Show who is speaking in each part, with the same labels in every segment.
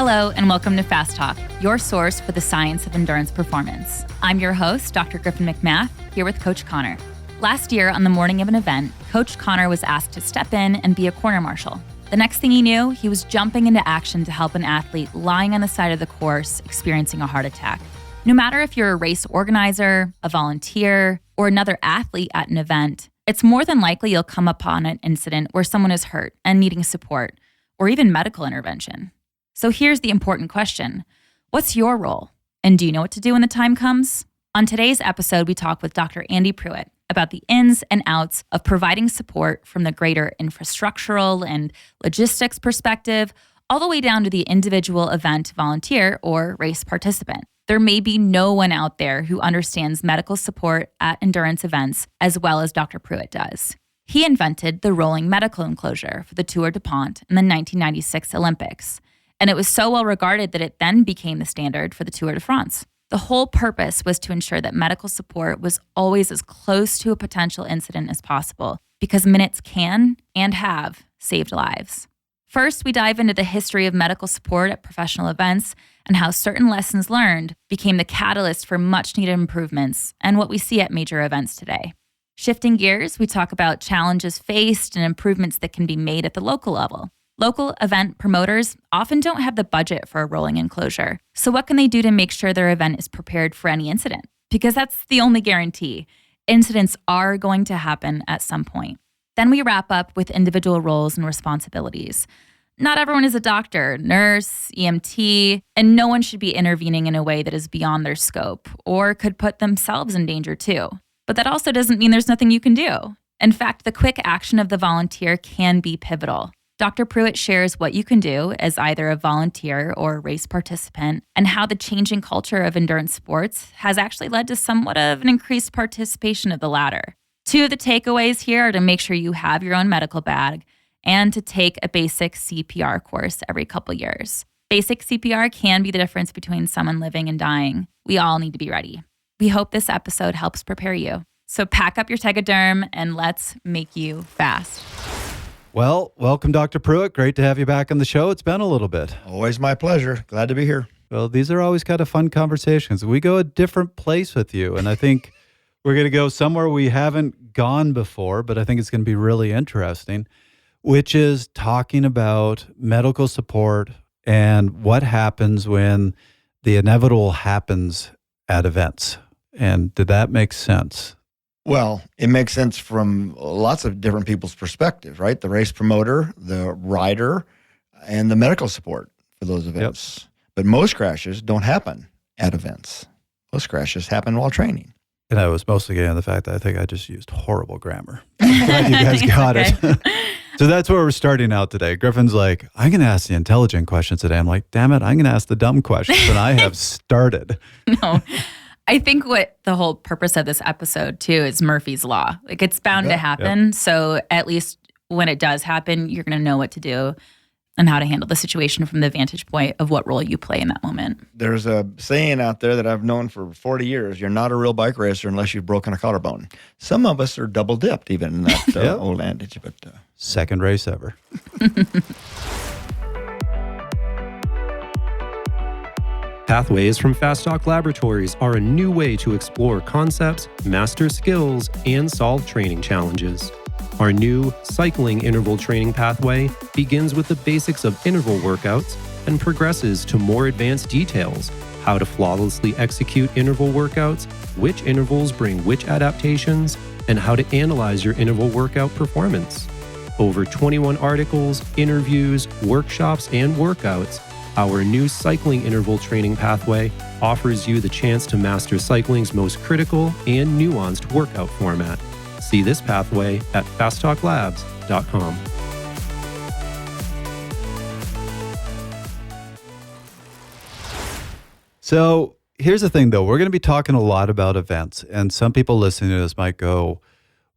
Speaker 1: Hello, and welcome to Fast Talk, your source for the science of endurance performance. I'm your host, Dr. Griffin McMath, here with Coach Connor. Last year, on the morning of an event, Coach Connor was asked to step in and be a corner marshal. The next thing he knew, he was jumping into action to help an athlete lying on the side of the course experiencing a heart attack. No matter if you're a race organizer, a volunteer, or another athlete at an event, it's more than likely you'll come upon an incident where someone is hurt and needing support, or even medical intervention. So here's the important question. What's your role? And do you know what to do when the time comes? On today's episode, we talk with Dr. Andy Pruitt about the ins and outs of providing support from the greater infrastructural and logistics perspective, all the way down to the individual event volunteer or race participant. There may be no one out there who understands medical support at endurance events as well as Dr. Pruitt does. He invented the rolling medical enclosure for the Tour de Pont in the 1996 Olympics. And it was so well regarded that it then became the standard for the Tour de France. The whole purpose was to ensure that medical support was always as close to a potential incident as possible, because minutes can and have saved lives. First, we dive into the history of medical support at professional events and how certain lessons learned became the catalyst for much-needed improvements and what we see at major events today. Shifting gears, we talk about challenges faced and improvements that can be made at the local level. Local event promoters often don't have the budget for a rolling enclosure. So what can they do to make sure their event is prepared for any incident? Because that's the only guarantee. Incidents are going to happen at some point. Then we wrap up with individual roles and responsibilities. Not everyone is a doctor, nurse, EMT, and no one should be intervening in a way that is beyond their scope or could put themselves in danger too. But that also doesn't mean there's nothing you can do. In fact, the quick action of the volunteer can be pivotal. Dr. Pruitt shares what you can do as either a volunteer or a race participant and how the changing culture of endurance sports has actually led to somewhat of an increased participation of the latter. Two of the takeaways here are to make sure you have your own medical bag and to take a basic CPR course every couple years. Basic CPR can be the difference between someone living and dying. We all need to be ready. We hope this episode helps prepare you. So pack up your Tegaderm and let's make you fast.
Speaker 2: Well, welcome, Dr. Pruitt. Great to have you back on the show. It's been a little bit.
Speaker 3: Always my pleasure. Glad to be here.
Speaker 2: Well, these are always kind of fun conversations. We go a different place with you, and I think we're going to go somewhere we haven't gone before, but I think it's going to be really interesting, which is talking about medical support and what happens when the inevitable happens at events. And did that make sense?
Speaker 3: Well, it makes sense from lots of different people's perspectives, right? The race promoter, the rider, and the medical support for those events. Yep. But most crashes don't happen at events. Most crashes happen while training.
Speaker 2: And I was mostly getting the fact that I think I just used horrible grammar. I'm glad you guys got it. So that's where we're starting out today. Griffin's like, I'm going to ask the intelligent questions today. I'm like, damn it, I'm going to ask the dumb questions. And I have started.
Speaker 1: No. I think what the whole purpose of this episode, too, is Murphy's Law. Like, it's bound to happen. Yep. So at least when it does happen, you're going to know what to do and how to handle the situation from the vantage point of what role you play in that moment.
Speaker 3: There's a saying out there that I've known for 40 years. You're not a real bike racer unless you've broken a collarbone. Some of us are double dipped even in that old adage. But
Speaker 2: second race ever.
Speaker 4: Pathways from Fast Talk Laboratories are a new way to explore concepts, master skills, and solve training challenges. Our new cycling interval training pathway begins with the basics of interval workouts and progresses to more advanced details, how to flawlessly execute interval workouts, which intervals bring which adaptations, and how to analyze your interval workout performance. Over 21 articles, interviews, workshops, and workouts, our new cycling interval training pathway offers you the chance to master cycling's most critical and nuanced workout format. See this pathway at fasttalklabs.com.
Speaker 2: So here's the thing, though. We're going to be talking a lot about events, and some people listening to this might go,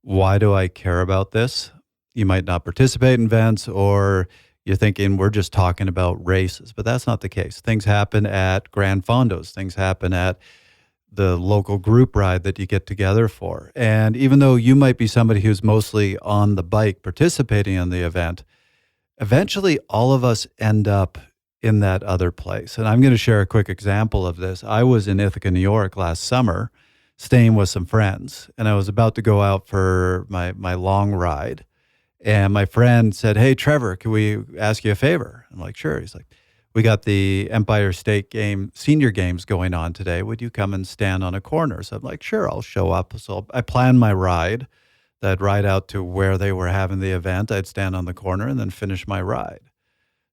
Speaker 2: why do I care about this? You might not participate in events, or you're thinking we're just talking about races, but that's not the case. Things happen at Grand Fondos. Things happen at the local group ride that you get together for. And even though you might be somebody who's mostly on the bike participating in the event, eventually all of us end up in that other place. And I'm going to share a quick example of this. I was in Ithaca, New York last summer, staying with some friends, and I was about to go out for my long ride. And my friend said, "Hey, Trevor, can we ask you a favor?" I'm like, "Sure." He's like, "We got the Empire State Senior Games going on today. Would you come and stand on a corner?" So I'm like, "Sure, I'll show up." So I planned my ride. I'd ride out to where they were having the event. I'd stand on the corner and then finish my ride.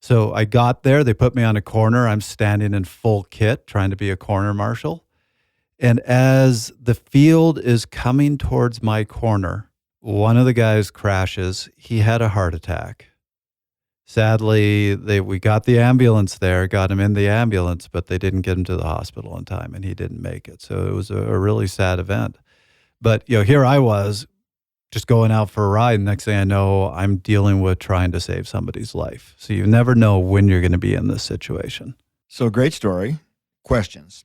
Speaker 2: So I got there. They put me on a corner. I'm standing in full kit, trying to be a corner marshal. And as the field is coming towards my corner, one of the guys crashes. He had a heart attack. Sadly, we got the ambulance there, got him in the ambulance, but they didn't get him to the hospital in time, and he didn't make it. So it was a really sad event. But here I was, just going out for a ride. And next thing I know, I'm dealing with trying to save somebody's life. So you never know when you're going to be in this situation.
Speaker 3: So great story. Questions.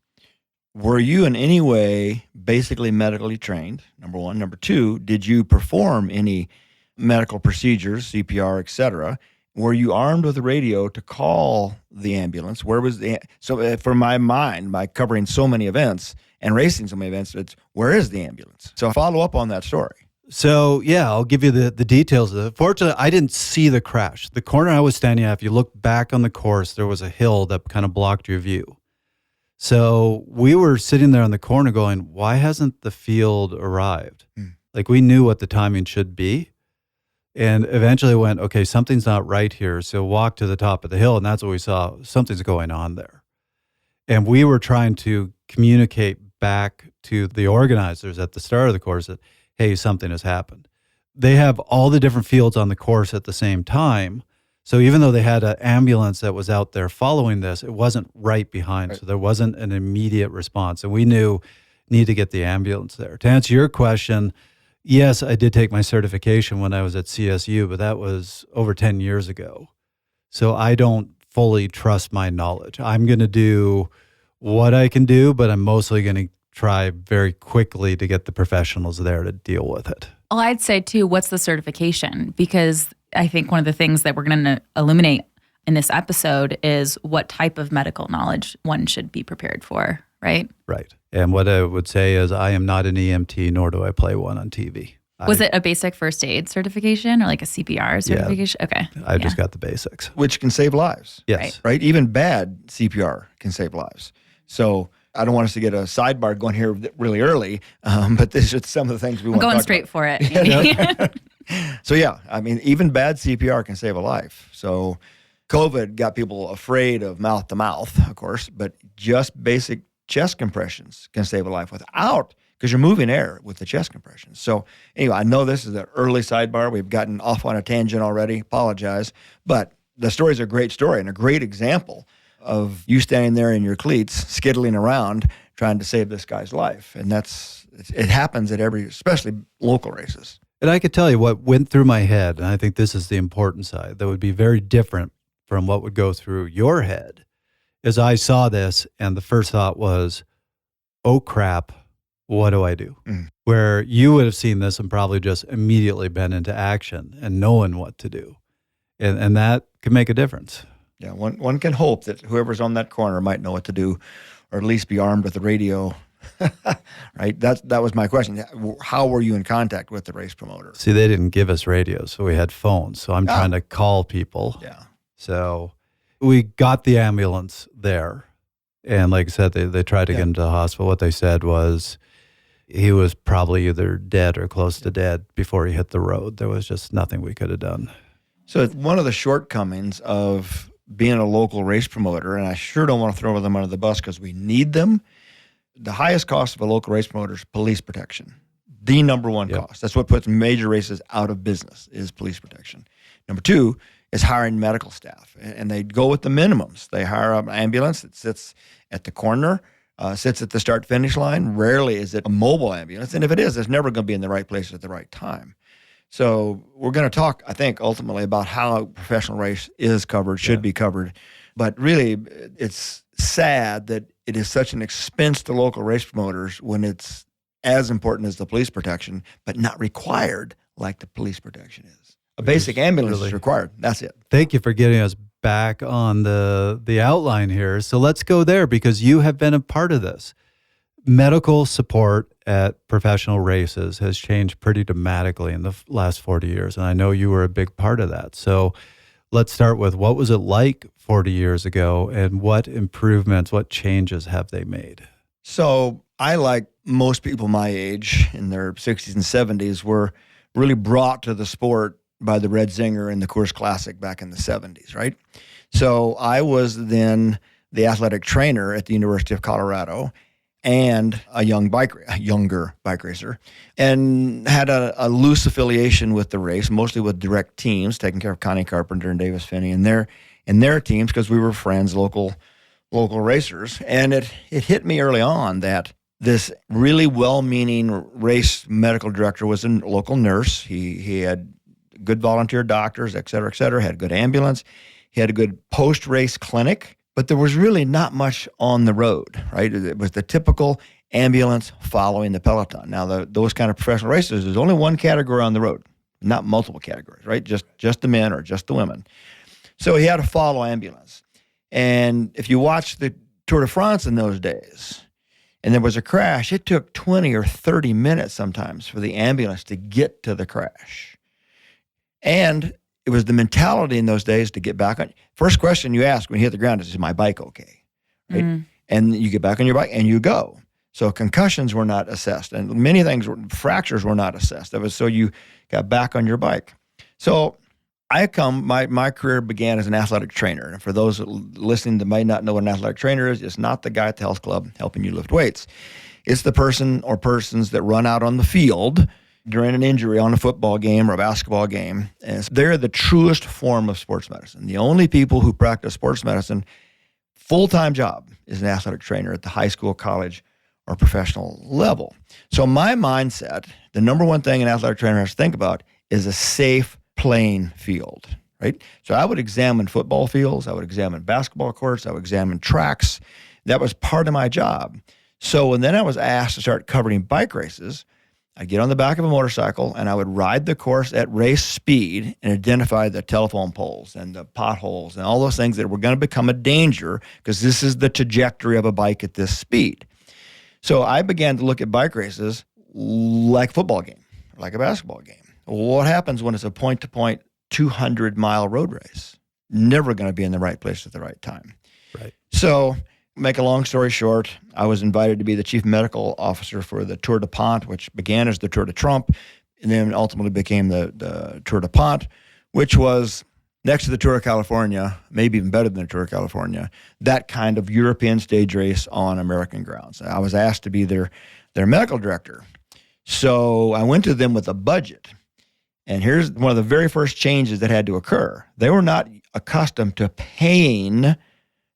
Speaker 3: Were you in any way basically medically trained? Number one. Number two, did you perform any medical procedures, CPR, et cetera? Were you armed with a radio to call the ambulance? Where was so for my mind, by covering so many events and racing so many events, it's where is the ambulance? So follow up on that story.
Speaker 2: So yeah, I'll give you the details of it. Fortunately, I didn't see the crash. The corner I was standing at, if you look back on the course, there was a hill that kind of blocked your view. So we were sitting there on the corner going, why hasn't the field arrived? Like we knew what the timing should be. And eventually went, okay, something's not right here. So walked to the top of the hill, and that's what we saw. Something's going on there. And we were trying to communicate back to the organizers at the start of the course that, hey, something has happened. They have all the different fields on the course at the same time. So even though they had an ambulance that was out there following this, it wasn't right behind. Right. So there wasn't an immediate response. And we knew, need to get the ambulance there. To answer your question, yes, I did take my certification when I was at CSU, but that was over 10 years ago. So I don't fully trust my knowledge. I'm going to do what I can do, but I'm mostly going to try very quickly to get the professionals there to deal with it.
Speaker 1: Well, I'd say too, what's the certification? Because I think one of the things that we're going to illuminate in this episode is what type of medical knowledge one should be prepared for, right?
Speaker 2: Right. And what I would say is I am not an EMT, nor do I play one on TV.
Speaker 1: Was it a basic first aid certification or like a CPR certification? Yeah, okay.
Speaker 2: I just got the basics.
Speaker 3: Which can save lives.
Speaker 2: Yes.
Speaker 3: Right? Even bad CPR can save lives. So I don't want us to get a sidebar going here really early, but this is some of the things we want to talk about.
Speaker 1: Going straight for it.
Speaker 3: So yeah, I mean, even bad CPR can save a life. So COVID got people afraid of mouth to mouth, of course, but just basic chest compressions can save a life without, because you're moving air with the chest compressions. So anyway, I know this is an early sidebar. We've gotten off on a tangent already. Apologize. But the story is a great story and a great example of you standing there in your cleats, skittling around, trying to save this guy's life. And it happens at especially local races.
Speaker 2: And I could tell you what went through my head, and I think this is the important side, that would be very different from what would go through your head, is I saw this, and the first thought was, oh crap, what do I do? Where you would have seen this and probably just immediately been into action and knowing what to do. And that can make a difference.
Speaker 3: Yeah, one can hope that whoever's on that corner might know what to do, or at least be armed with a radio. Right? That was my question. How were you in contact with the race promoter?
Speaker 2: See, they didn't give us radios, so we had phones. So I'm trying to call people.
Speaker 3: Yeah.
Speaker 2: So we got the ambulance there. And like I said, they tried to get him to the hospital. What they said was he was probably either dead or close to dead before he hit the road. There was just nothing we could have done. So
Speaker 3: one of the shortcomings of being a local race promoter, and I sure don't want to throw them under the bus because we need them, the highest cost of a local race promoter is police protection. The number one cost. That's what puts major races out of business, is police protection. Number two is hiring medical staff. And they go with the minimums. They hire an ambulance that sits at the corner, sits at the start-finish line. Rarely is it a mobile ambulance. And if it is, it's never going to be in the right place at the right time. So we're going to talk, I think, ultimately about how a professional race is covered, should be covered. But really, it's sad that it is such an expense to local race promoters when it's as important as the police protection, but not required like the police protection is. A basic ambulance is required. That's it.
Speaker 2: Thank you for getting us back on the outline here. So let's go there because you have been a part of this. Medical support at professional races has changed pretty dramatically in the last 40 years. And I know you were a big part of that. So let's start with what was it like 40 years ago and what improvements, what changes have they made?
Speaker 3: So I, like most people my age in their 60s and 70s, were really brought to the sport by the Red Zinger and the Coors Classic back in the 70s, right? So I was then the athletic trainer at the University of Colorado and a younger bike racer, and had a loose affiliation with the race, mostly with direct teams, taking care of Connie Carpenter and Davis Finney and their teams because we were friends, local racers. And it hit me early on that this really well-meaning race medical director was a local nurse. He had good volunteer doctors, et cetera, had good ambulance. He had a good post-race clinic, but there was really not much on the road, right? It was the typical ambulance following the peloton. Now, those kind of professional races, there's only one category on the road, not multiple categories, right? Just the men or just the women. So he had to follow ambulance. And if you watch the Tour de France in those days, and there was a crash, it took 20 or 30 minutes sometimes for the ambulance to get to the crash. And it was the mentality in those days to get back on. First question you ask when you hit the ground is my bike okay? Right? Mm. And you get back on your bike and you go. So concussions were not assessed, and many things, fractures were not assessed. That was so you got back on your bike. So my career began as an athletic trainer. And for those listening that might not know what an athletic trainer is, it's not the guy at the health club helping you lift weights. It's the person or persons that run out on the field during an injury on a football game or a basketball game. And they're the truest form of sports medicine. The only people who practice sports medicine, full-time job, is an athletic trainer at the high school, college, or professional level. So my mindset, the number one thing an athletic trainer has to think about is a safe playing field, right? So I would examine football fields, I would examine basketball courts, I would examine tracks. That was part of my job. So when then I was asked to start covering bike races, I'd get on the back of a motorcycle and I would ride the course at race speed and identify the telephone poles and the potholes and all those things that were going to become a danger because this is the trajectory of a bike at this speed. So I began to look at bike races like a football game, like a basketball game. What happens when it's a point-to-point 200-mile road race? Never going to be in the right place at the right time.
Speaker 2: Right.
Speaker 3: So, make a long story short, I was invited to be the chief medical officer for the Tour de Pont, which began as the Tour de Trump, and then ultimately became the Tour de Pont, which was next to the Tour of California, maybe even better than the Tour of California, that kind of European stage race on American grounds. I was asked to be their medical director. So I went to them with a budget. And here's one of the very first changes that had to occur. They were not accustomed to paying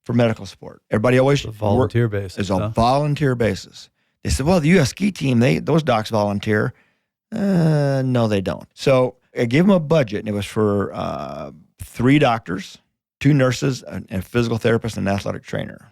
Speaker 3: for medical support. Everybody always
Speaker 2: it's a volunteer basis.
Speaker 3: It's a volunteer basis. They said, well, the U.S. ski team, those docs volunteer. No, they don't. So I gave them a budget, and it was for 3 doctors, 2 nurses, a physical therapist, and an athletic trainer.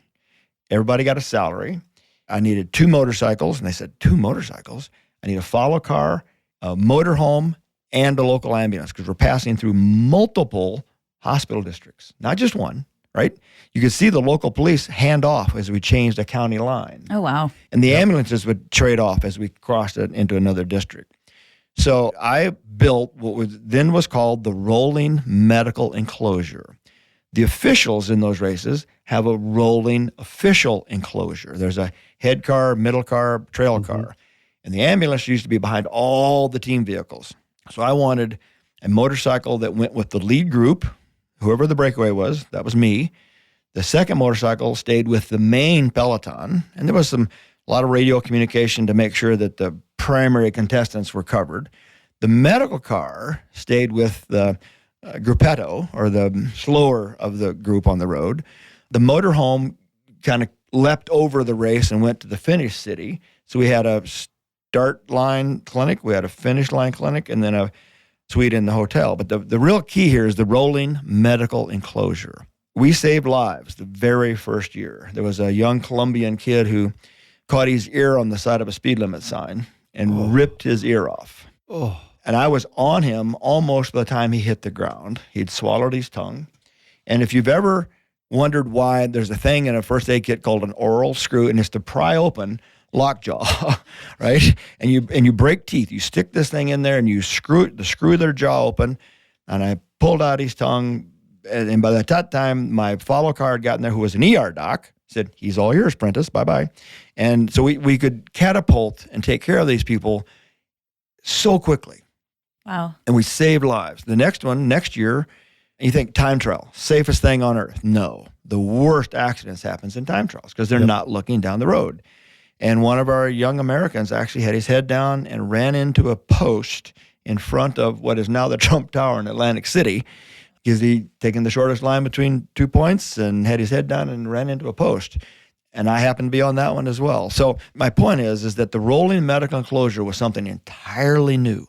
Speaker 3: Everybody got a salary. I needed 2 motorcycles, and they said, 2 motorcycles? I need a follow car, a motorhome, and a local ambulance, because we're passing through multiple hospital districts, not just one, right? You could see the local police hand off as we changed a county line.
Speaker 1: Oh, wow.
Speaker 3: And the ambulances would trade off as we crossed it into another district. So I built what was called the rolling medical enclosure. The officials in those races have a rolling official enclosure. There's a head car, middle car, trail car. And the ambulance used to be behind all the team vehicles. So I wanted a motorcycle that went with the lead group, whoever the breakaway was, that was me. The second motorcycle stayed with the main peloton, and there was a lot of radio communication to make sure that the primary contestants were covered. The medical car stayed with the gruppetto, or the slower of the group on the road. The motorhome kind of leapt over the race and went to the finish city. So we had a start line clinic, we had a finish line clinic, and then a suite in the hotel. But the real key here is the rolling medical enclosure. We saved lives the very first year. There was a young Colombian kid who caught his ear on the side of a speed limit sign and ripped his ear off. And I was on him almost by the time he hit the ground. He'd swallowed his tongue. And if you've ever wondered why there's a thing in a first aid kit called an oral screw, and it's to pry open lockjaw, right? And you break teeth. You stick this thing in there and you screw their jaw open. And I pulled out his tongue. And by that time, my follow car had gotten there, who was an ER doc, said, "He's all yours, Prentice, bye-bye." And so we could catapult and take care of these people so quickly.
Speaker 1: Wow.
Speaker 3: And we saved lives. The next one, next year, you think time trial, safest thing on earth. No, the worst accidents happens in time trials because they're not looking down the road. And one of our young Americans actually had his head down and ran into a post in front of what is now the Trump Tower in Atlantic City, because he taken the shortest line between 2 points and had his head down and ran into a post. And I happened to be on that one as well. So my point is that the rolling medical enclosure was something entirely new.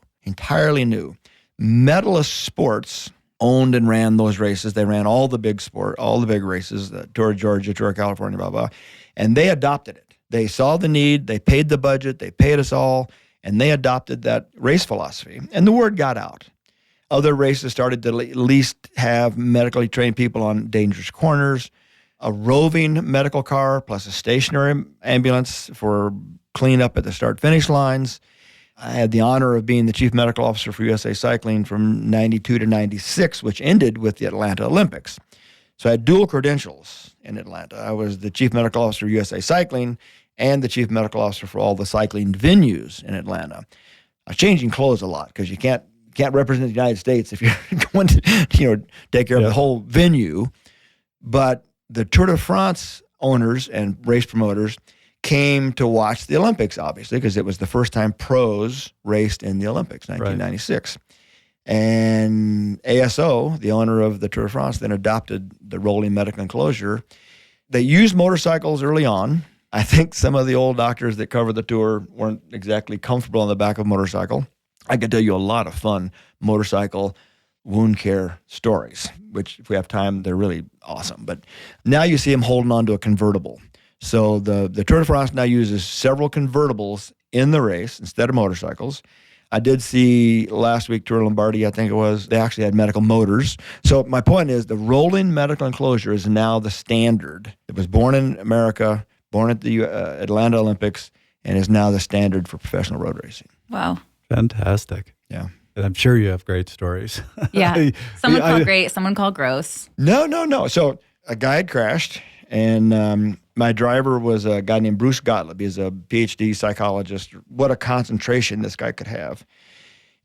Speaker 3: Medalist Sports owned and ran those races. They ran all the big races, the Tour of Georgia, Tour of California, blah, blah. And they adopted it. They saw the need, they paid the budget, they paid us all, and they adopted that race philosophy. And the word got out. Other races started to at least have medically trained people on dangerous corners, a roving medical car plus a stationary ambulance for cleanup at the start-finish lines. I had the honor of being the chief medical officer for USA Cycling from 92 to 96, which ended with the Atlanta Olympics. So I had dual credentials in Atlanta. I was the chief medical officer of USA Cycling and the chief medical officer for all the cycling venues in Atlanta. I was changing clothes a lot because you can't represent the United States if you're going to take care of the whole venue. But the Tour de France owners and race promoters came to watch the Olympics, obviously, because it was the first time pros raced in the Olympics, 1996. Right. And ASO, the owner of the Tour de France, then adopted the rolling medical enclosure. They used motorcycles early on. I think some of the old doctors that covered the tour weren't exactly comfortable on the back of a motorcycle. I could tell you a lot of fun motorcycle wound care stories, which if we have time, they're really awesome. But now you see them holding on to a convertible. So the Tour de France now uses several convertibles in the race instead of motorcycles. I did see last week, Tour Lombardy, I think it was, they actually had medical motors. So my point is the rolling medical enclosure is now the standard. It was born in America, born at the Atlanta Olympics, and is now the standard for professional road racing.
Speaker 1: Wow.
Speaker 2: Fantastic.
Speaker 3: Yeah.
Speaker 2: And I'm sure you have great stories.
Speaker 1: Yeah. Someone called great, someone called gross.
Speaker 3: No. So a guy had crashed, and my driver was a guy named Bruce Gottlieb. He's a PhD psychologist. What a concentration this guy could have.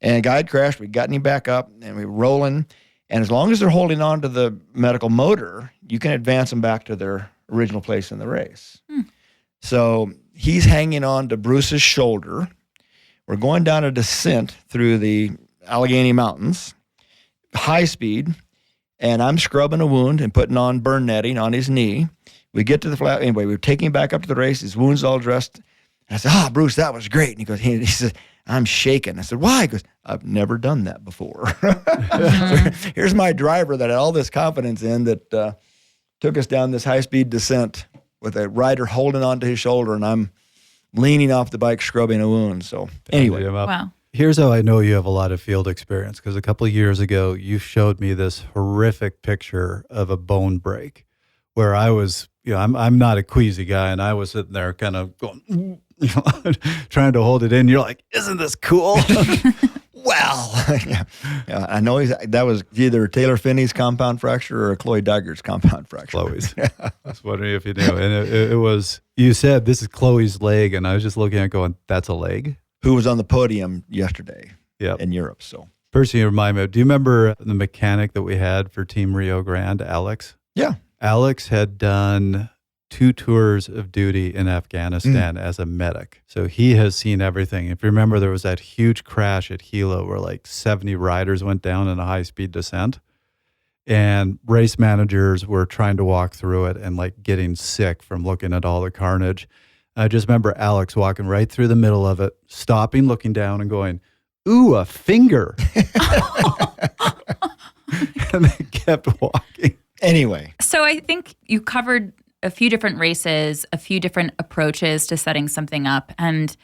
Speaker 3: And a guy had crashed. We got him back up, and we were rolling. And as long as they're holding on to the medical motor, you can advance them back to their original place in the race. So he's hanging on to Bruce's shoulder. We're going down a descent through the Allegheny Mountains, high speed, and I'm scrubbing a wound and putting on burn netting on his knee. We get to the flat. Anyway, we were taking him back up to the race. His wound's all dressed. And I said, Bruce, that was great. And he goes, he says, I'm shaking. I said, why? He goes, I've never done that before. So here's my driver that I had all this confidence in that took us down this high-speed descent with a rider holding onto his shoulder, and I'm leaning off the bike, scrubbing a wound. So anyway.
Speaker 1: Wow.
Speaker 2: Here's how I know you have a lot of field experience, because a couple of years ago, you showed me this horrific picture of a bone break where I was, I'm not a queasy guy, and I was sitting there kind of going, trying to hold it in. You're like, isn't this cool?
Speaker 3: Well, yeah, I know that was either Taylor Finney's compound fracture or Chloe Duggar's compound fracture.
Speaker 2: Chloe's. I was wondering if you knew. And it was, you said, this is Chloe's leg, and I was just looking at it going, that's a leg?
Speaker 3: Who was on the podium yesterday in Europe. So,
Speaker 2: Percy, remind me, do you remember the mechanic that we had for Team Rio Grande, Alex?
Speaker 3: Yeah.
Speaker 2: Alex had done 2 tours of duty in Afghanistan as a medic. So he has seen everything. If you remember, there was that huge crash at Hilo where like 70 riders went down in a high-speed descent. And race managers were trying to walk through it and like getting sick from looking at all the carnage. I just remember Alex walking right through the middle of it, stopping, looking down and going, ooh, a finger. And they kept walking.
Speaker 3: Anyway.
Speaker 1: So I think you covered a few different races, a few different approaches to setting something up. And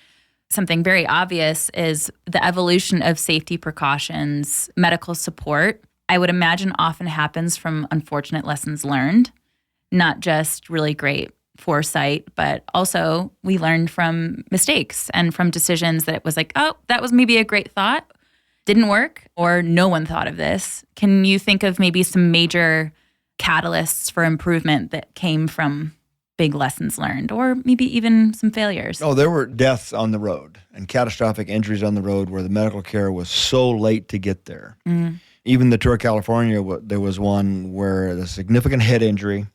Speaker 1: something very obvious is the evolution of safety precautions, medical support I would imagine often happens from unfortunate lessons learned, not just really great foresight, but also we learned from mistakes and from decisions that it was like, oh, that was maybe a great thought, didn't work, or no one thought of this. Can you think of maybe some major catalysts for improvement that came from big lessons learned, or maybe even some failures?
Speaker 3: Oh, there were deaths on the road and catastrophic injuries on the road where the medical care was so late to get there. Mm. Even the Tour of California, there was one where a significant head injury,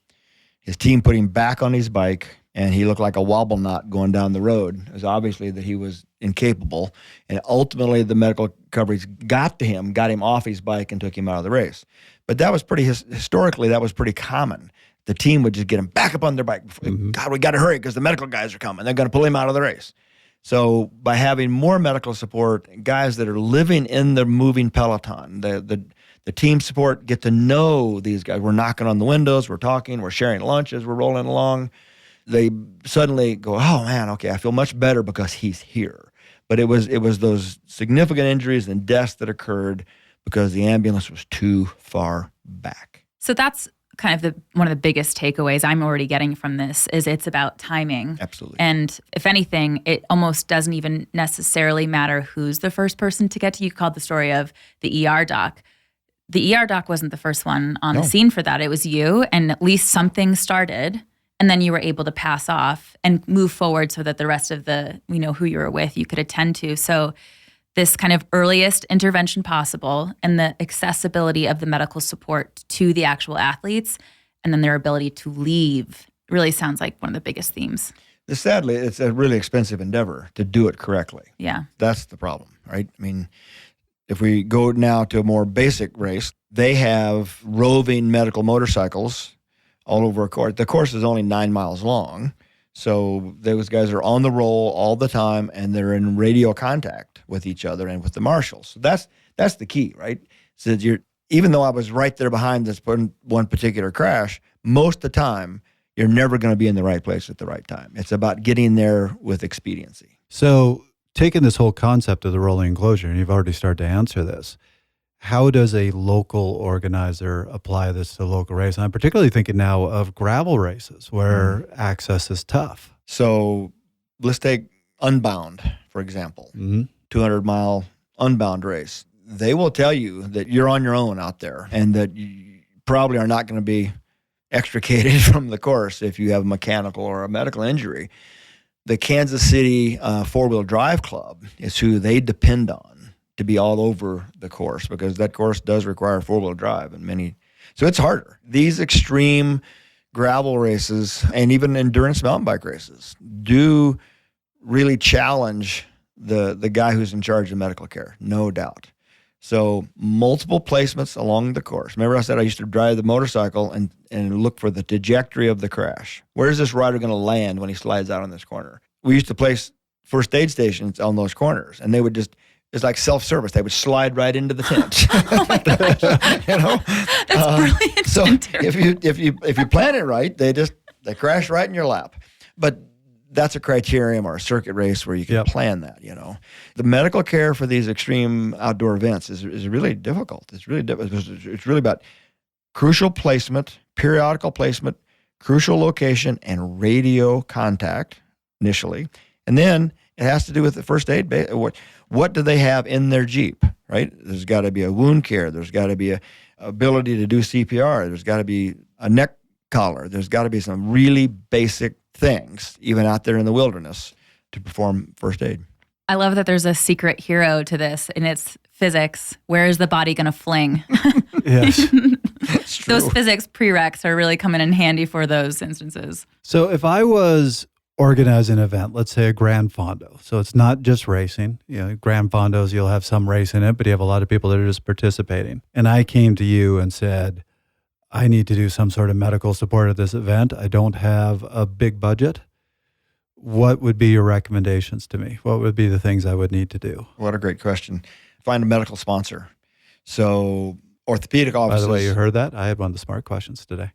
Speaker 3: his team put him back on his bike, and he looked like a wobble knot going down the road. It was obviously that he was incapable, and ultimately the medical coverage got to him, got him off his bike, and took him out of the race. But that was historically, that was pretty common. The team would just get him back up on their bike. Mm-hmm. God, we got to hurry because the medical guys are coming. They're going to pull him out of the race. So by having more medical support, guys that are living in the moving peloton, the team support, get to know these guys. We're knocking on the windows, we're talking, we're sharing lunches, we're rolling along. They suddenly go, oh man, okay, I feel much better because he's here. But it was those significant injuries and deaths that occurred because the ambulance was too far back.
Speaker 1: So that's kind of one of the biggest takeaways I'm already getting from this is it's about timing.
Speaker 3: Absolutely.
Speaker 1: And if anything, it almost doesn't even necessarily matter who's the first person to get to. You called the story of the ER doc. The ER doc wasn't the first one on the scene for that. It was you, and at least something started, and then you were able to pass off and move forward so that the rest of who you were with, you could attend to. So this kind of earliest intervention possible and the accessibility of the medical support to the actual athletes and then their ability to leave really sounds like one of the biggest themes.
Speaker 3: Sadly, it's a really expensive endeavor to do it correctly.
Speaker 1: Yeah.
Speaker 3: That's the problem, right? I mean, if we go now to a more basic race, they have roving medical motorcycles all over a course. The course is only 9 miles long. So those guys are on the roll all the time, and they're in radio contact with each other and with the marshals. So that's the key, right? So even though I was right there behind this one particular crash, most of the time, you're never going to be in the right place at the right time. It's about getting there with expediency.
Speaker 2: So taking this whole concept of the rolling enclosure, and you've already started to answer this, how does a local organizer apply this to a local race? And I'm particularly thinking now of gravel races where access is tough.
Speaker 3: So let's take Unbound, for example, 200-mile Unbound race. They will tell you that you're on your own out there and that you probably are not going to be extricated from the course if you have a mechanical or a medical injury. The Kansas City Four-Wheel Drive Club is who they depend on to be all over the course because that course does require four-wheel drive so it's harder. These extreme gravel races and even endurance mountain bike races do really challenge the guy who's in charge of medical care, no doubt. So multiple placements along the course. Remember I said I used to drive the motorcycle and look for the trajectory of the crash. Where is this rider going to land when he slides out on this corner? We used to place first aid stations on those corners, and they would it's like self-service. They would slide right into the tent.
Speaker 1: Oh my gosh. That's brilliant.
Speaker 3: So if you plan it right, they crash right in your lap. But that's a criterium or a circuit race where you can plan that, The medical care for these extreme outdoor events is really difficult. It's really difficult. It's really about crucial placement, periodical placement, crucial location, and radio contact initially. And then it has to do with the first aid. What do they have in their Jeep, right? There's got to be a wound care. There's got to be a ability to do CPR. There's got to be a neck collar. There's got to be some really basic things, even out there in the wilderness, to perform first aid.
Speaker 1: I love that there's a secret hero to this, and it's physics. Where is the body going to fling?
Speaker 2: Yes.
Speaker 3: It's true.
Speaker 1: Those physics prereqs are really coming in handy for those instances.
Speaker 2: So if I was organizing an event, let's say a Grand Fondo. So it's not just racing. Grand Fondos, you'll have some race in it, but you have a lot of people that are just participating. And I came to you and said, I need to do some sort of medical support at this event. I don't have a big budget. What would be your recommendations to me? What would be the things I would need to do?
Speaker 3: What a great question. Find a medical sponsor. So orthopedic offices.
Speaker 2: By the way, you heard that? I had one of the smart questions today.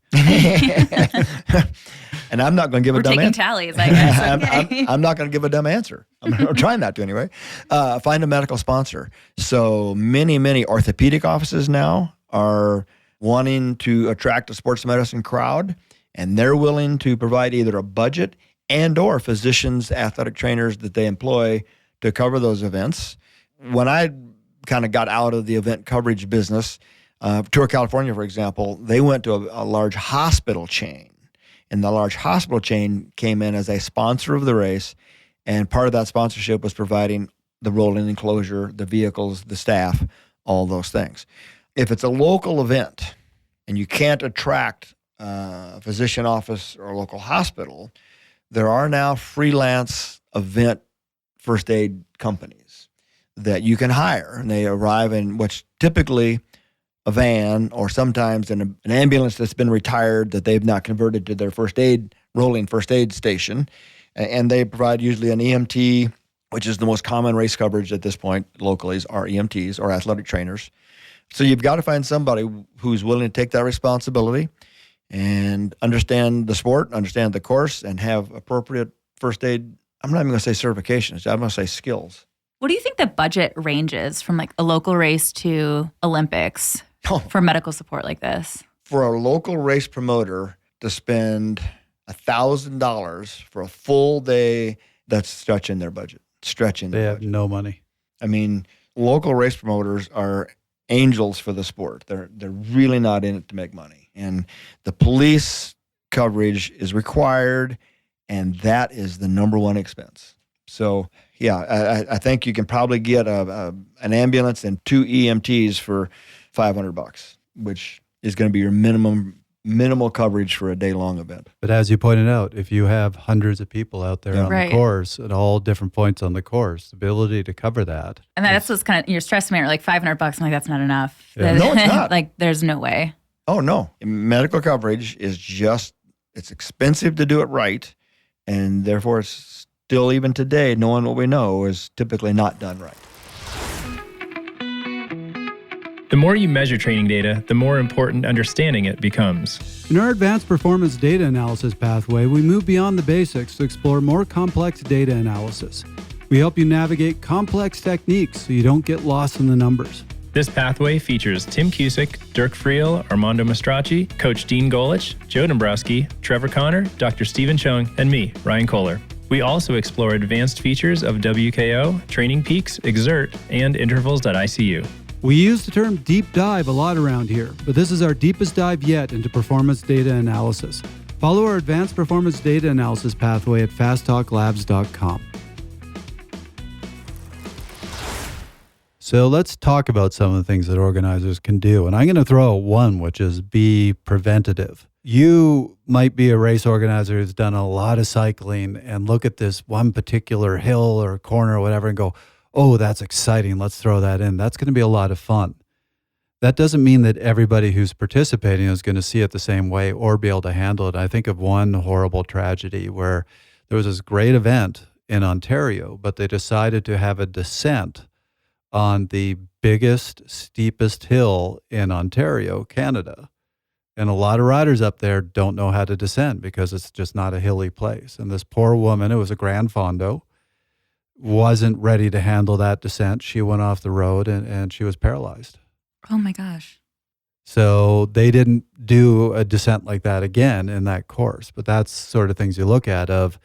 Speaker 3: And I'm not going to give a dumb answer.
Speaker 1: We're taking tallies, I guess. Okay.
Speaker 3: I'm not going to give a dumb answer. I'm trying not to anyway. Find a medical sponsor. So many orthopedic offices now are wanting to attract a sports medicine crowd, and they're willing to provide either a budget and or physicians, athletic trainers that they employ to cover those events. When I kind of got out of the event coverage business, Tour California, for example, they went to a large hospital chain, and the large hospital chain came in as a sponsor of the race, and part of that sponsorship was providing the rolling enclosure, the vehicles, the staff, all those things. If it's a local event and you can't attract a physician office or a local hospital, there are now freelance event first aid companies that you can hire, and they arrive in what's typically a van or sometimes an ambulance that's been retired that they've not converted to their rolling first aid station. And they provide usually an EMT, which is the most common race coverage at this point locally, are EMTs or athletic trainers. So you've got to find somebody who's willing to take that responsibility and understand the sport, understand the course, and have appropriate first aid. I'm not even going to say certifications. I'm going to say skills.
Speaker 1: What do you think the budget ranges from like a local race to Olympics for medical support like this?
Speaker 3: For a local race promoter to spend $1,000 for a full day, that's stretching their budget. They
Speaker 2: have no money.
Speaker 3: I mean, local race promoters are angels for the sport. They're really not in it to make money. And the police coverage is required, and that is the number one expense. So, yeah, I think you can probably get an ambulance and 2 EMTs for $500, which is going to be your minimal coverage for a day-long event.
Speaker 2: But as you pointed out, if you have hundreds of people out there on
Speaker 1: Right.
Speaker 2: the course at all different points on the course, the ability to cover that.
Speaker 1: And that's what's kind of, you're stressing me, like $500. I'm like, that's not enough.
Speaker 2: Yeah.
Speaker 3: No, it's not.
Speaker 1: Like, there's no way.
Speaker 3: Oh, no. Medical coverage is it's expensive to do it right, and therefore it's still, even today, knowing what we know, is typically not done right.
Speaker 5: The more you measure training data, the more important understanding it becomes.
Speaker 6: In our advanced performance data analysis pathway, we move beyond the basics to explore more complex data analysis. We help you navigate complex techniques so you don't get lost in the numbers.
Speaker 5: This pathway features Tim Cusick, Dirk Friel, Armando Mastracci, Coach Dean Golich, Joe Dombrowski, Trevor Connor, Dr. Stephen Chung, and me, Ryan Kohler. We also explore advanced features of WKO, Training Peaks, Exert, and Intervals.ICU.
Speaker 6: We use the term deep dive a lot around here, but this is our deepest dive yet into performance data analysis. Follow our advanced performance data analysis pathway at fasttalklabs.com.
Speaker 2: So let's talk about some of the things that organizers can do. And I'm going to throw out one, which is be preventative. You might be a race organizer who's done a lot of cycling and look at this one particular hill or corner or whatever and go, oh, that's exciting. Let's throw that in. That's going to be a lot of fun. That doesn't mean that everybody who's participating is going to see it the same way or be able to handle it. I think of one horrible tragedy where there was this great event in Ontario, but they decided to have a descent on the biggest, steepest hill in Ontario, Canada. And a lot of riders up there don't know how to descend because it's just not a hilly place. And this poor woman, it was a Grand Fondo, wasn't ready to handle that descent. She went off the road and she was paralyzed.
Speaker 1: Oh my gosh.
Speaker 2: So they didn't do a descent like that again in that course. But that's sort of things you look at of,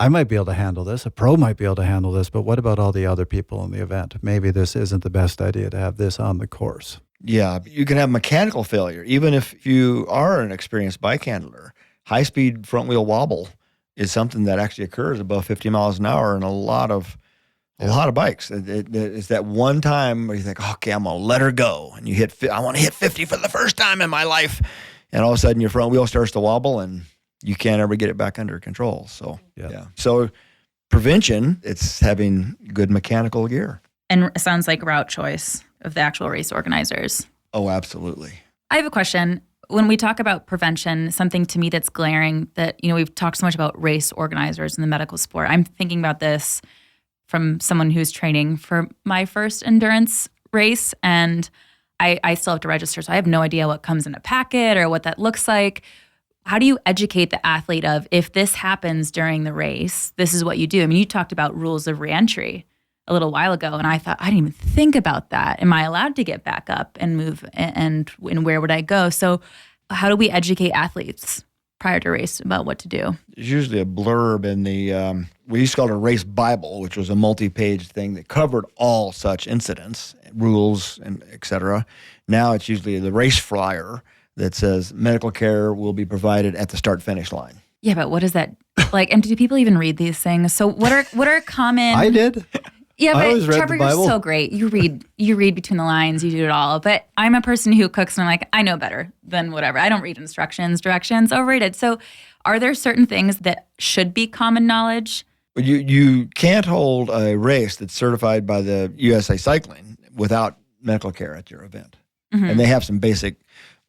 Speaker 2: I might be able to handle this, a pro might be able to handle this, but what about all the other people in the event? Maybe this isn't the best idea to have this on the course.
Speaker 3: Yeah, you can have mechanical failure. Even if you are an experienced bike handler, high-speed front-wheel wobble is something that actually occurs above 50 miles an hour in a lot of bikes. It's that one time where you think, okay, I'm going to let her go. And I want to hit 50 for the first time in my life. And all of a sudden your front wheel starts to wobble and you can't ever get it back under control. So, yeah. So prevention, it's having good mechanical gear.
Speaker 1: And it sounds like route choice of the actual race organizers.
Speaker 3: Oh, absolutely.
Speaker 1: I have a question. When we talk about prevention, something to me that's glaring that, we've talked so much about race organizers in the medical sport. I'm thinking about this from someone who's training for my first endurance race, and I still have to register, so I have no idea what comes in a packet or what that looks like. How do you educate the athlete of, if this happens during the race, this is what you do? I mean, you talked about rules of reentry. a little while ago, and I thought, I didn't even think about that. Am I allowed to get back up and move, and where would I go? So how do we educate athletes prior to race about what to do?
Speaker 3: There's usually a blurb in the, we used to call it a race Bible, which was a multi-page thing that covered all such incidents, rules, and et cetera. Now it's usually the race flyer that says medical care will be provided at the start-finish line.
Speaker 1: Yeah, but what is that like? And do people even read these things? So what are common?
Speaker 2: I did.
Speaker 1: Yeah,
Speaker 2: I
Speaker 1: but
Speaker 2: always read
Speaker 1: Trevor,
Speaker 2: the Bible.
Speaker 1: you're so great. You read between the lines. You do it all. But I'm a person who cooks, and I'm like, I know better than whatever. I don't read directions, overrated. So, are there certain things that should be common knowledge?
Speaker 3: You can't hold a race that's certified by the USA Cycling without medical care at your event, and they have some basic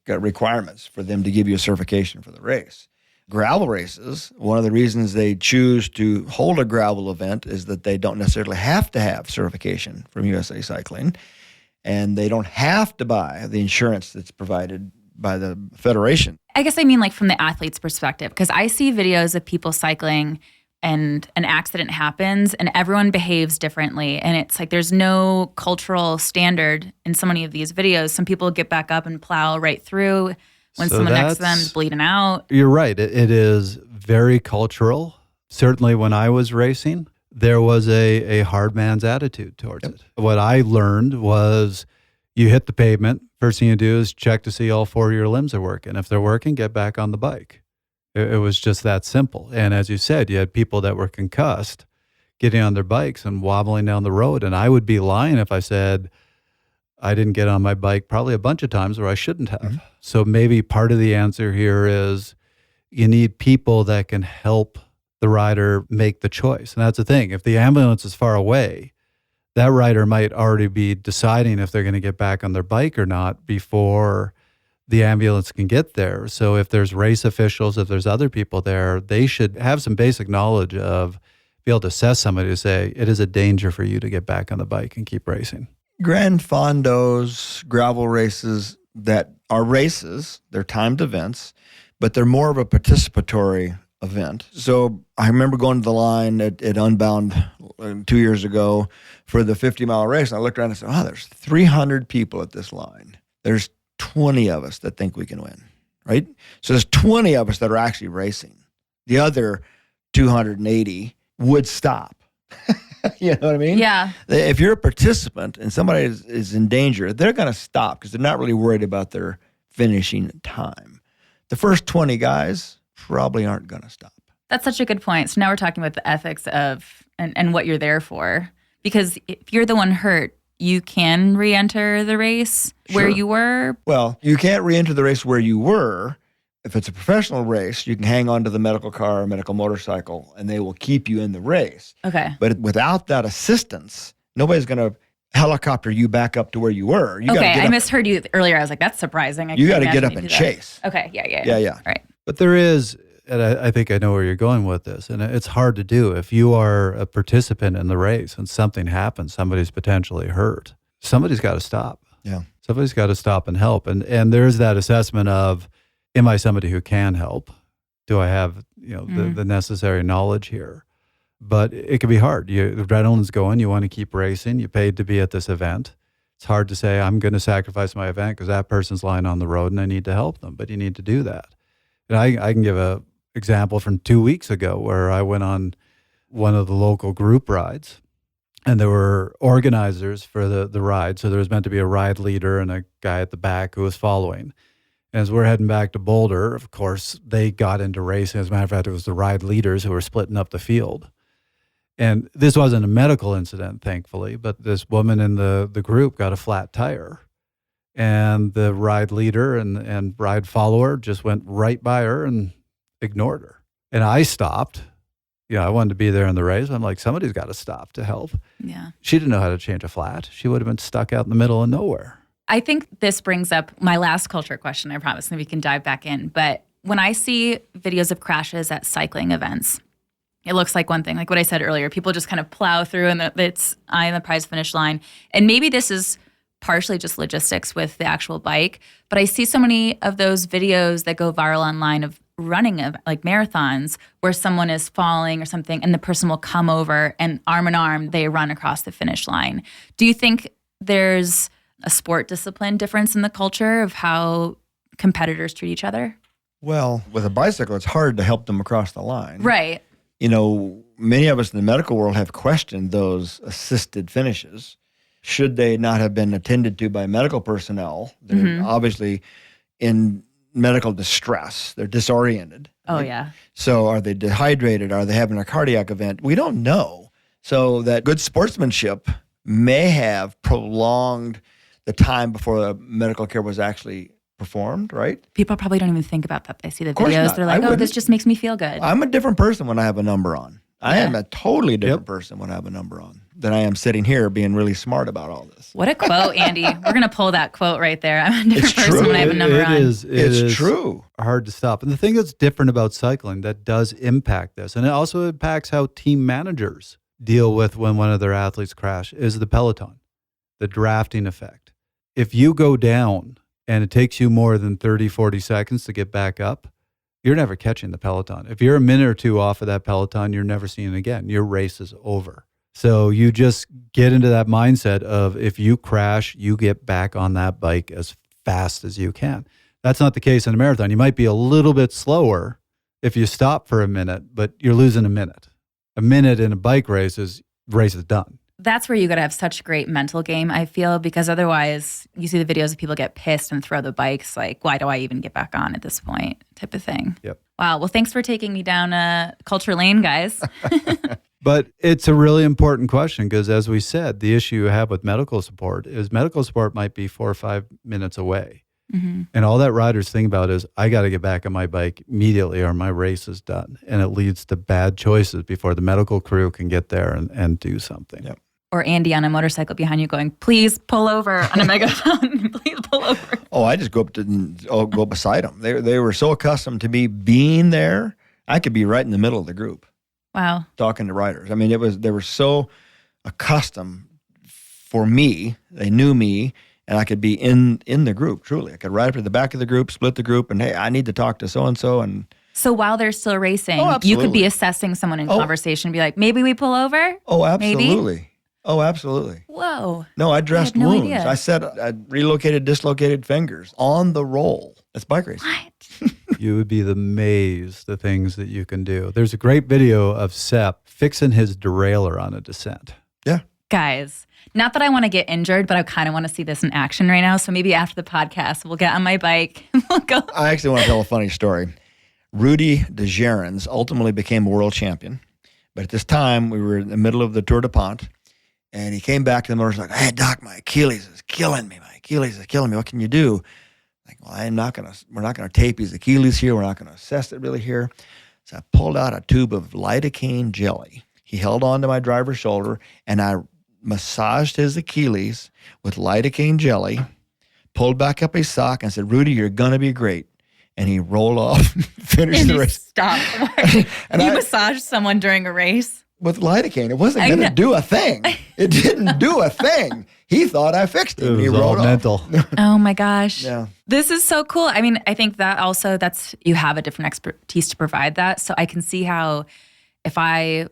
Speaker 3: requirements for them to give you a certification for the race. Gravel races, one of the reasons they choose to hold a gravel event is that they don't necessarily have to have certification from USA Cycling, and they don't have to buy the insurance that's provided by the federation.
Speaker 1: I guess I mean like from the athlete's perspective, because I see videos of people cycling and an accident happens and everyone behaves differently. And it's like there's no cultural standard in so many of these videos. Some people get back up and plow right through when someone next to them is bleeding out.
Speaker 2: You're right. It is very cultural. Certainly when I was racing, there was a hard man's attitude towards it. What I learned was you hit the pavement, first thing you do is check to see all 4 of your limbs are working. If they're working, get back on the bike. It was just that simple. And as you said, you had people that were concussed getting on their bikes and wobbling down the road. And I would be lying if I said I didn't get on my bike probably a bunch of times where I shouldn't have. So maybe part of the answer here is you need people that can help the rider make the choice. And that's the thing. If the ambulance is far away, that rider might already be deciding if they're going to get back on their bike or not before the ambulance can get there. So if there's race officials, if there's other people there, they should have some basic knowledge of be able to assess somebody to say, it is a danger for you to get back on the bike and keep racing.
Speaker 3: Grand Fondos, gravel races that are races, they're timed events, but they're more of a participatory event. So I remember going to the line at Unbound 2 years ago for the 50-mile race, and I looked around and said, oh, there's 300 people at this line. There's 20 of us that think we can win, right? So there's 20 of us that are actually racing. The other 280 would stop. You know what I mean?
Speaker 1: Yeah.
Speaker 3: If you're a participant and somebody is in danger, they're going to stop because they're not really worried about their finishing time. The first 20 guys probably aren't going to stop.
Speaker 1: That's such a good point. So now we're talking about the ethics of and what you're there for. Because if you're the one hurt, you can re-enter the race where you were.
Speaker 3: Well, you can't re-enter the race where you were. If it's a professional race, you can hang on to the medical car or medical motorcycle, and they will keep you in the race.
Speaker 1: Okay.
Speaker 3: But without that assistance, nobody's going to helicopter you back up to where you were. You
Speaker 1: I misheard you earlier. I was like, that's surprising.
Speaker 3: You got to get up and chase.
Speaker 1: Okay, yeah. All right.
Speaker 2: But there is, and I think I know where you're going with this, and it's hard to do. If you are a participant in the race and something happens, somebody's potentially hurt, somebody's got to stop.
Speaker 3: Yeah.
Speaker 2: Somebody's got to stop and help. And there's that assessment of, am I somebody who can help? Do I have the necessary knowledge here? But it can be hard. The adrenaline's going. You want to keep racing. You paid to be at this event. It's hard to say, I'm going to sacrifice my event because that person's lying on the road and I need to help them. But you need to do that. And I can give a example from 2 weeks ago where I went on one of the local group rides. And there were organizers for the ride. So there was meant to be a ride leader and a guy at the back who was following. As we're heading back to Boulder, of course, they got into racing. As a matter of fact, it was the ride leaders who were splitting up the field. And this wasn't a medical incident, thankfully, but this woman in the group got a flat tire. And the ride leader and ride follower just went right by her and ignored her. And I stopped. I wanted to be there in the race. I'm like, somebody's got to stop to help.
Speaker 1: Yeah.
Speaker 2: She didn't know how to change a flat. She would have been stuck out in the middle of nowhere.
Speaker 1: I think this brings up my last culture question, I promise, and we can dive back in. But when I see videos of crashes at cycling events, it looks like one thing, like what I said earlier, people just kind of plow through and it's eye on the prize finish line. And maybe this is partially just logistics with the actual bike, but I see so many of those videos that go viral online of running of like marathons where someone is falling or something and the person will come over and arm in arm, they run across the finish line. Do you think there's a sport discipline difference in the culture of how competitors treat each other?
Speaker 3: Well, with a bicycle, it's hard to help them across the line.
Speaker 1: Right.
Speaker 3: You know, many of us in the medical world have questioned those assisted finishes. Should they not have been attended to by medical personnel? They're obviously in medical distress. They're disoriented.
Speaker 1: Oh,
Speaker 3: right?
Speaker 1: yeah.
Speaker 3: So are they dehydrated? Are they having a cardiac event? We don't know. So that good sportsmanship may have prolonged the time before the medical care was actually performed, right?
Speaker 1: People probably don't even think about that. They see the
Speaker 3: course
Speaker 1: videos.
Speaker 3: not.
Speaker 1: They're like,
Speaker 3: I
Speaker 1: oh, this
Speaker 3: wouldn't.
Speaker 1: just makes me feel good.
Speaker 3: I'm a different person when I have a number on. I
Speaker 1: Yeah.
Speaker 3: am a totally different person when I have a number on than I am sitting here being really smart about all this.
Speaker 1: What a quote, Andy. We're going to pull that quote right there. I'm a different
Speaker 3: It's
Speaker 1: person
Speaker 3: true.
Speaker 1: when I have a number on.
Speaker 2: It
Speaker 3: It's
Speaker 2: is
Speaker 3: true.
Speaker 2: hard to stop. And the thing that's different about cycling that does impact this, and it also impacts how team managers deal with when one of their athletes crash, is the peloton, the drafting effect. If you go down and it takes you more than 30, 40 seconds to get back up, you're never catching the peloton. If you're a minute or two off of that peloton, you're never seeing it again. Your race is over. So you just get into that mindset of if you crash, you get back on that bike as fast as you can. That's not the case in a marathon. You might be a little bit slower if you stop for a minute, but you're losing a minute. A minute in a bike race is done.
Speaker 1: That's where you got to have such great mental game, I feel, because otherwise you see the videos of people get pissed and throw the bikes like, why do I even get back on at this point type of thing.
Speaker 2: Yep.
Speaker 1: Wow. Well, thanks for taking me down a culture lane, guys.
Speaker 2: But it's a really important question because, as we said, the issue you have with medical support is medical support might be 4 or 5 minutes away.
Speaker 1: Mm-hmm.
Speaker 2: And all that riders think about is, I got to get back on my bike immediately or my race is done. And it leads to bad choices before the medical crew can get there and do something.
Speaker 3: Yep.
Speaker 1: Or Andy on a motorcycle behind you going, please pull over on a megaphone. Please pull over.
Speaker 3: Oh, I just go up beside them. They were so accustomed to me being there, I could be right in the middle of the group
Speaker 1: Wow.
Speaker 3: talking to riders. I mean, they were so accustomed for me. They knew me, and I could be in the group, truly. I could ride up to the back of the group, split the group, and hey, I need to talk to so-and-so. And
Speaker 1: So while they're still racing,
Speaker 3: Oh,
Speaker 1: you could
Speaker 3: absolutely.
Speaker 1: be assessing someone in conversation and be like, maybe we pull over?
Speaker 3: oh,
Speaker 1: Maybe?
Speaker 3: absolutely. Oh, absolutely.
Speaker 1: Whoa.
Speaker 3: No, I dressed
Speaker 1: no
Speaker 3: wounds.
Speaker 1: idea.
Speaker 3: I said I relocated dislocated fingers on the roll. That's bike racing.
Speaker 1: What?
Speaker 2: You would be amazed the things that you can do. There's a great video of Sepp fixing his derailleur on a descent.
Speaker 3: Yeah.
Speaker 1: Guys, not that I want to get injured, but I kind of want to see this in action right now. So maybe after the podcast, we'll get on my bike. We'll go.
Speaker 3: I actually want to tell a funny story. Rudy de Gerens ultimately became a world champion. But at this time, we were in the middle of the Tour de Pont. And he came back to the motor like, hey, doc, my Achilles is killing me. My Achilles is killing me. What can you do? Like, well, we're not going to tape his Achilles here. We're not going to assess it really here. So I pulled out a tube of lidocaine jelly. He held on to my driver's shoulder, and I massaged his Achilles with lidocaine jelly, pulled back up his sock, and said, Rudy, you're going to be great. And he rolled off, finished the race.
Speaker 1: Stop.
Speaker 3: And
Speaker 1: You
Speaker 3: I-
Speaker 1: massaged someone during a race?
Speaker 3: With lidocaine. It wasn't
Speaker 1: I
Speaker 3: going to
Speaker 1: know.
Speaker 3: do a thing. It didn't do a thing. He thought I fixed it.
Speaker 2: It
Speaker 3: and he
Speaker 2: was all
Speaker 3: rolled off.
Speaker 2: mental.
Speaker 1: Oh my gosh.
Speaker 3: Yeah.
Speaker 1: This is so cool. I mean, I think that also you have a different expertise to provide that. So I can see how if I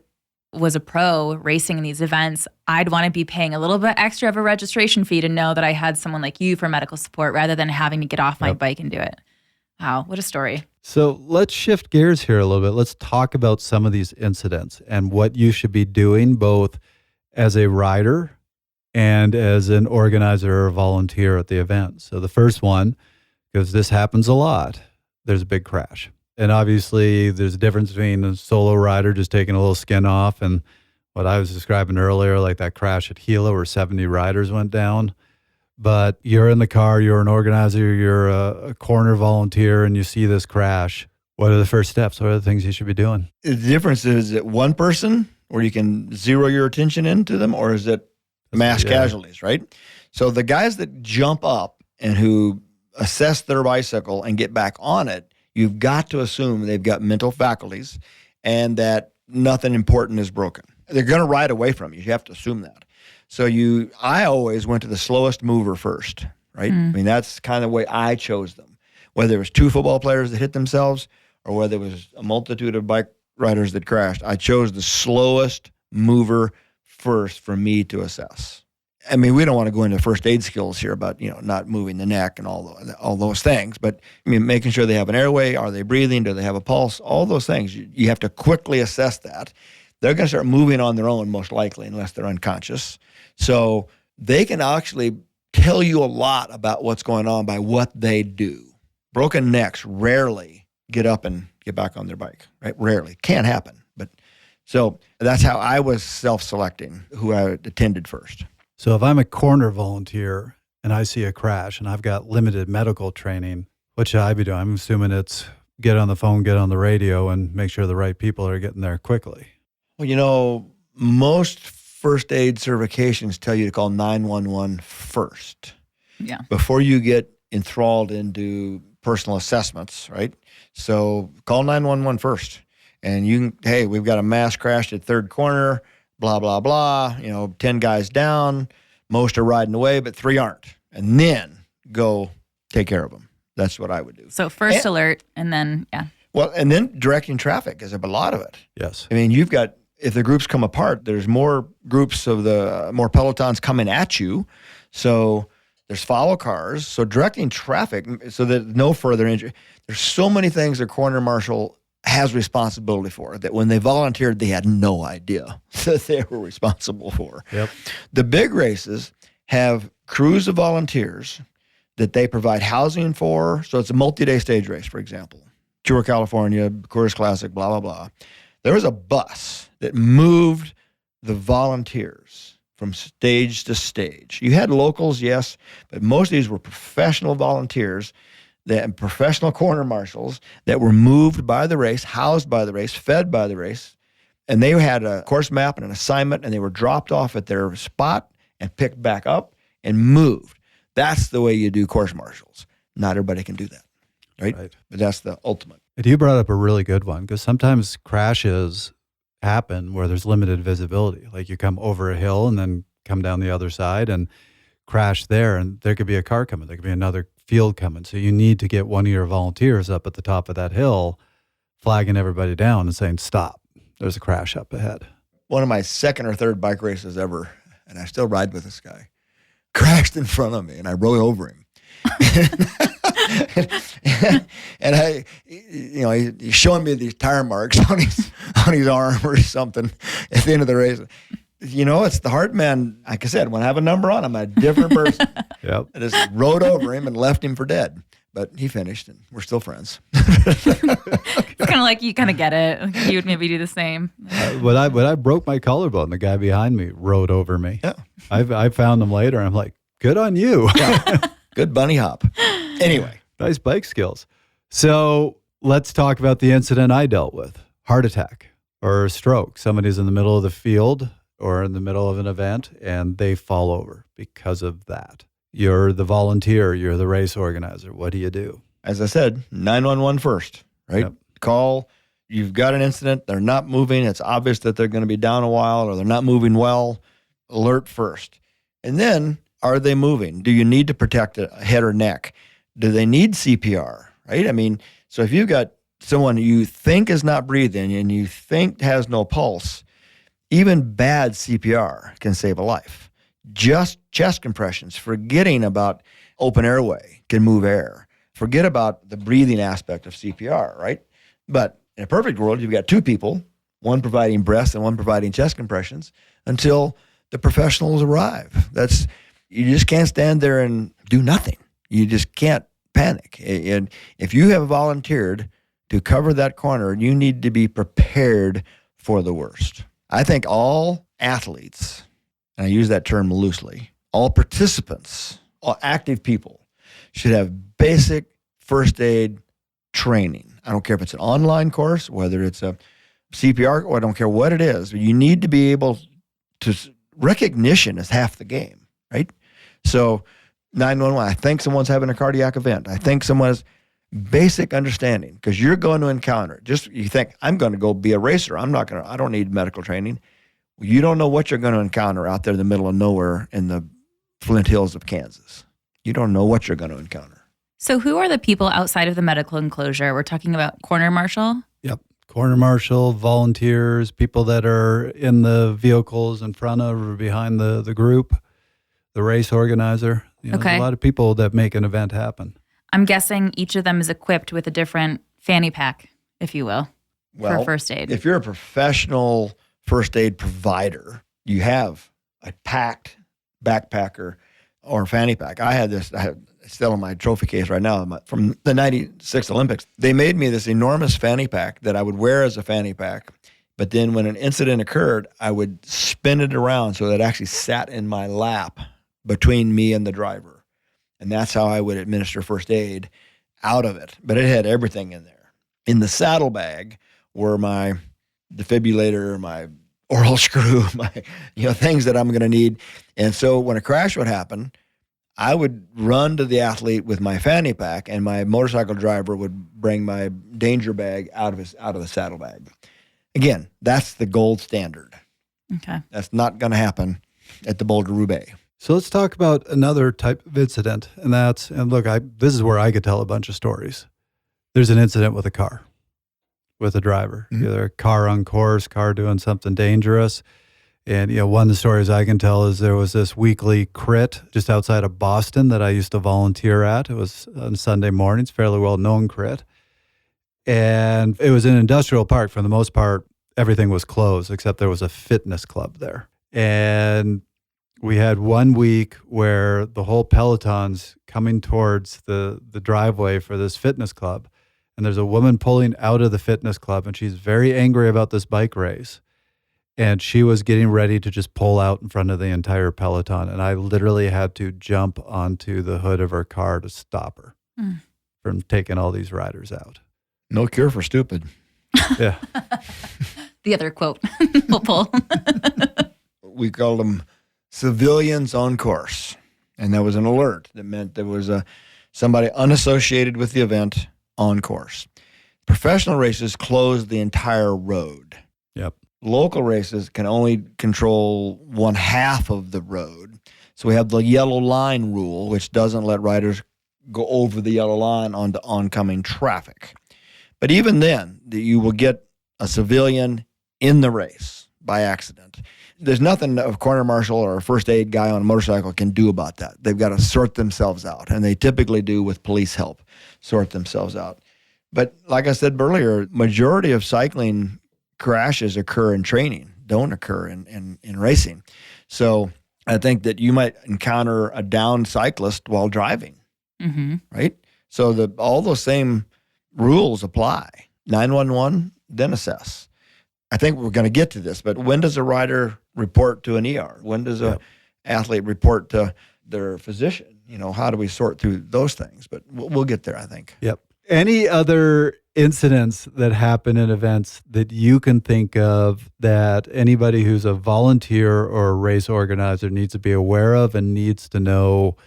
Speaker 1: was a pro racing in these events, I'd want to be paying a little bit extra of a registration fee to know that I had someone like you for medical support rather than having to get off my bike and do it. Wow, what a story.
Speaker 2: So let's shift gears here a little bit. Let's talk about some of these incidents and what you should be doing both as a rider and as an organizer or volunteer at the event. So the first one, because this happens a lot, there's a big crash. And obviously there's a difference between a solo rider just taking a little skin off and what I was describing earlier, like that crash at Gila where 70 riders went down. But you're in the car, you're an organizer, you're a corner volunteer, and you see this crash. What are the first steps? What are the things you should be doing?
Speaker 3: The difference is it one person where you can zero your attention into them, or is it mass casualties, right? So the guys that jump up and who assess their bicycle and get back on it, you've got to assume they've got mental faculties and that nothing important is broken. They're going to ride away from you. You have to assume that. So I always went to the slowest mover first, right? I mean, that's kind of the way I chose them. Whether it was 2 football players that hit themselves or whether it was a multitude of bike riders that crashed, I chose the slowest mover first for me to assess. I mean, we don't want to go into first aid skills here about, not moving the neck and all those things, but I mean, making sure they have an airway, are they breathing, do they have a pulse, all those things. You have to quickly assess that. They're going to start moving on their own, most likely, unless they're unconscious. So they can actually tell you a lot about what's going on by what they do. Broken necks rarely get up and get back on their bike, right? Rarely. Can't happen. But so that's how I was self-selecting who I attended first.
Speaker 2: So if I'm a corner volunteer and I see a crash and I've got limited medical training, what should I be doing? I'm assuming it's get on the phone, get on the radio, and make sure the right people are getting there quickly.
Speaker 3: Well, most first aid certifications tell you to call 911 first.
Speaker 1: Yeah.
Speaker 3: Before you get enthralled into personal assessments, right? So call 911 first. And hey, we've got a mass crash at third corner, blah, blah, blah, 10 guys down, most are riding away, but 3 aren't. And then go take care of them. That's what I would do.
Speaker 1: So first alert, and then, yeah.
Speaker 3: Well, and then directing traffic is a lot of it.
Speaker 2: Yes.
Speaker 3: I mean, if the groups come apart, there's more groups more pelotons coming at you. So there's follow cars. So directing traffic so that no further injury. There's so many things a corner marshal has responsibility for that when they volunteered, they had no idea that they were responsible for.
Speaker 2: Yep.
Speaker 3: The big races have crews of volunteers that they provide housing for. So it's a multi-day stage race, for example. Tour California, Coors Classic, blah, blah, blah. There was a bus that moved the volunteers from stage to stage. You had locals, yes, but most of these were professional volunteers, professional corner marshals that were moved by the race, housed by the race, fed by the race, and they had a course map and an assignment, and they were dropped off at their spot and picked back up and moved. That's the way you do course marshals. Not everybody can do that, right? But that's the ultimate.
Speaker 2: And you brought up a really good one, because sometimes crashes happen where there's limited visibility. Like you come over a hill and then come down the other side and crash there, and there could be a car coming. There could be another field coming. So you need to get one of your volunteers up at the top of that hill, flagging everybody down and saying, stop, there's a crash up ahead.
Speaker 3: One of my second or third bike races ever, and I still ride with this guy, crashed in front of me, and I rode over him. and he's showing me these tire marks on his arm or something at the end of the race. It's the hard man. Like I said, when I have a number on, I'm a different person.
Speaker 2: Yep. I
Speaker 3: just rode over him and left him for dead. But he finished, and we're still friends.
Speaker 1: It's kind of like you kind of get it. Like you would maybe do the same.
Speaker 2: When I broke my collarbone, the guy behind me rode over me.
Speaker 3: Yeah.
Speaker 2: I found him later, and I'm like, good on you.
Speaker 3: Yeah. Good bunny hop. Anyway.
Speaker 2: Nice bike skills. So let's talk about the incident I dealt with. Heart attack or stroke. Somebody's in the middle of the field or in the middle of an event, and they fall over because of that. You're the volunteer. You're the race organizer. What do you do?
Speaker 3: As I said, 911 first, right?
Speaker 2: Yep.
Speaker 3: Call. You've got an incident. They're not moving. It's obvious that they're going to be down a while or they're not moving well. Alert first. And then, are they moving? Do you need to protect a head or neck? Do they need CPR, right? I mean, so if you've got someone you think is not breathing and you think has no pulse, even bad CPR can save a life. Just chest compressions, forgetting about open airway can move air. Forget about the breathing aspect of CPR, right? But in a perfect world, you've got 2 people, one providing breaths and one providing chest compressions until the professionals arrive. You just can't stand there and do nothing. You just can't panic. And if you have volunteered to cover that corner, you need to be prepared for the worst. I think all athletes, and I use that term loosely, all participants, all active people should have basic first aid training. I don't care if it's an online course, whether it's a CPR, or I don't care what it is. You need to be able to, recognition is half the game, right? So 911, I think someone's having a cardiac event. I think someone's basic understanding, because you're going to encounter, you think, I'm going to go be a racer. I don't need medical training. You don't know what you're going to encounter out there in the middle of nowhere in the Flint Hills of Kansas. You don't know what you're going to encounter.
Speaker 1: So who are the people outside of the medical enclosure? We're talking about corner marshal?
Speaker 2: Yep. Corner marshal, volunteers, people that are in the vehicles in front of or behind the group, the race organizer. There's a lot of people that make an event happen.
Speaker 1: I'm guessing each of them is equipped with a different fanny pack, if you will, for first aid.
Speaker 3: If you're a professional first aid provider, you have a packed backpacker or fanny pack. I had this, it's still in my trophy case right now from the 96 Olympics. They made me this enormous fanny pack that I would wear as a fanny pack. But then when an incident occurred, I would spin it around so that it actually sat in my lap between me and the driver. And that's how I would administer first aid out of it. But it had everything in there. In the saddlebag were my defibrillator, my oral screw, my things that I'm going to need. And so when a crash would happen, I would run to the athlete with my fanny pack, and my motorcycle driver would bring my danger bag out of the saddlebag. Again, that's the gold standard.
Speaker 1: Okay.
Speaker 3: That's not going to happen at the Boulder Roubaix.
Speaker 2: So let's talk about another type of incident, and look, this is where I could tell a bunch of stories. There's an incident with a car, with a driver, either a car on course, car doing something dangerous. And, one of the stories I can tell is there was this weekly crit just outside of Boston that I used to volunteer at. It was on Sunday mornings, fairly well-known crit. And it was an industrial park. For the most part, everything was closed, except there was a fitness club there. And we had 1 week where the whole peloton's coming towards the driveway for this fitness club. And there's a woman pulling out of the fitness club, and she's very angry about this bike race. And she was getting ready to just pull out in front of the entire peloton. And I literally had to jump onto the hood of her car to stop her from taking all these riders out.
Speaker 3: No cure for stupid.
Speaker 2: Yeah.
Speaker 1: The other quote we'll pull.
Speaker 3: We called them civilians on course. And that was an alert that meant there was somebody unassociated with the event on course. Professional races close the entire road.
Speaker 2: Yep.
Speaker 3: Local races can only control one half of the road. So we have the yellow line rule, which doesn't let riders go over the yellow line onto oncoming traffic. But even then, you will get a civilian in the race by accident. There's nothing a corner marshal or a first aid guy on a motorcycle can do about that. They've got to sort themselves out, and they typically do with police help, sort themselves out. But like I said earlier, majority of cycling crashes occur in training, don't occur in racing. So I think that you might encounter a downed cyclist while driving, right? So all those same rules apply. 911, then assess. I think we're going to get to this, but when does a rider report to an ER? When does an athlete report to their physician? How do we sort through those things? But we'll get there, I think.
Speaker 2: Yep. Any other incidents that happen in events that you can think of that anybody who's a volunteer or a race organizer needs to be aware of and needs to know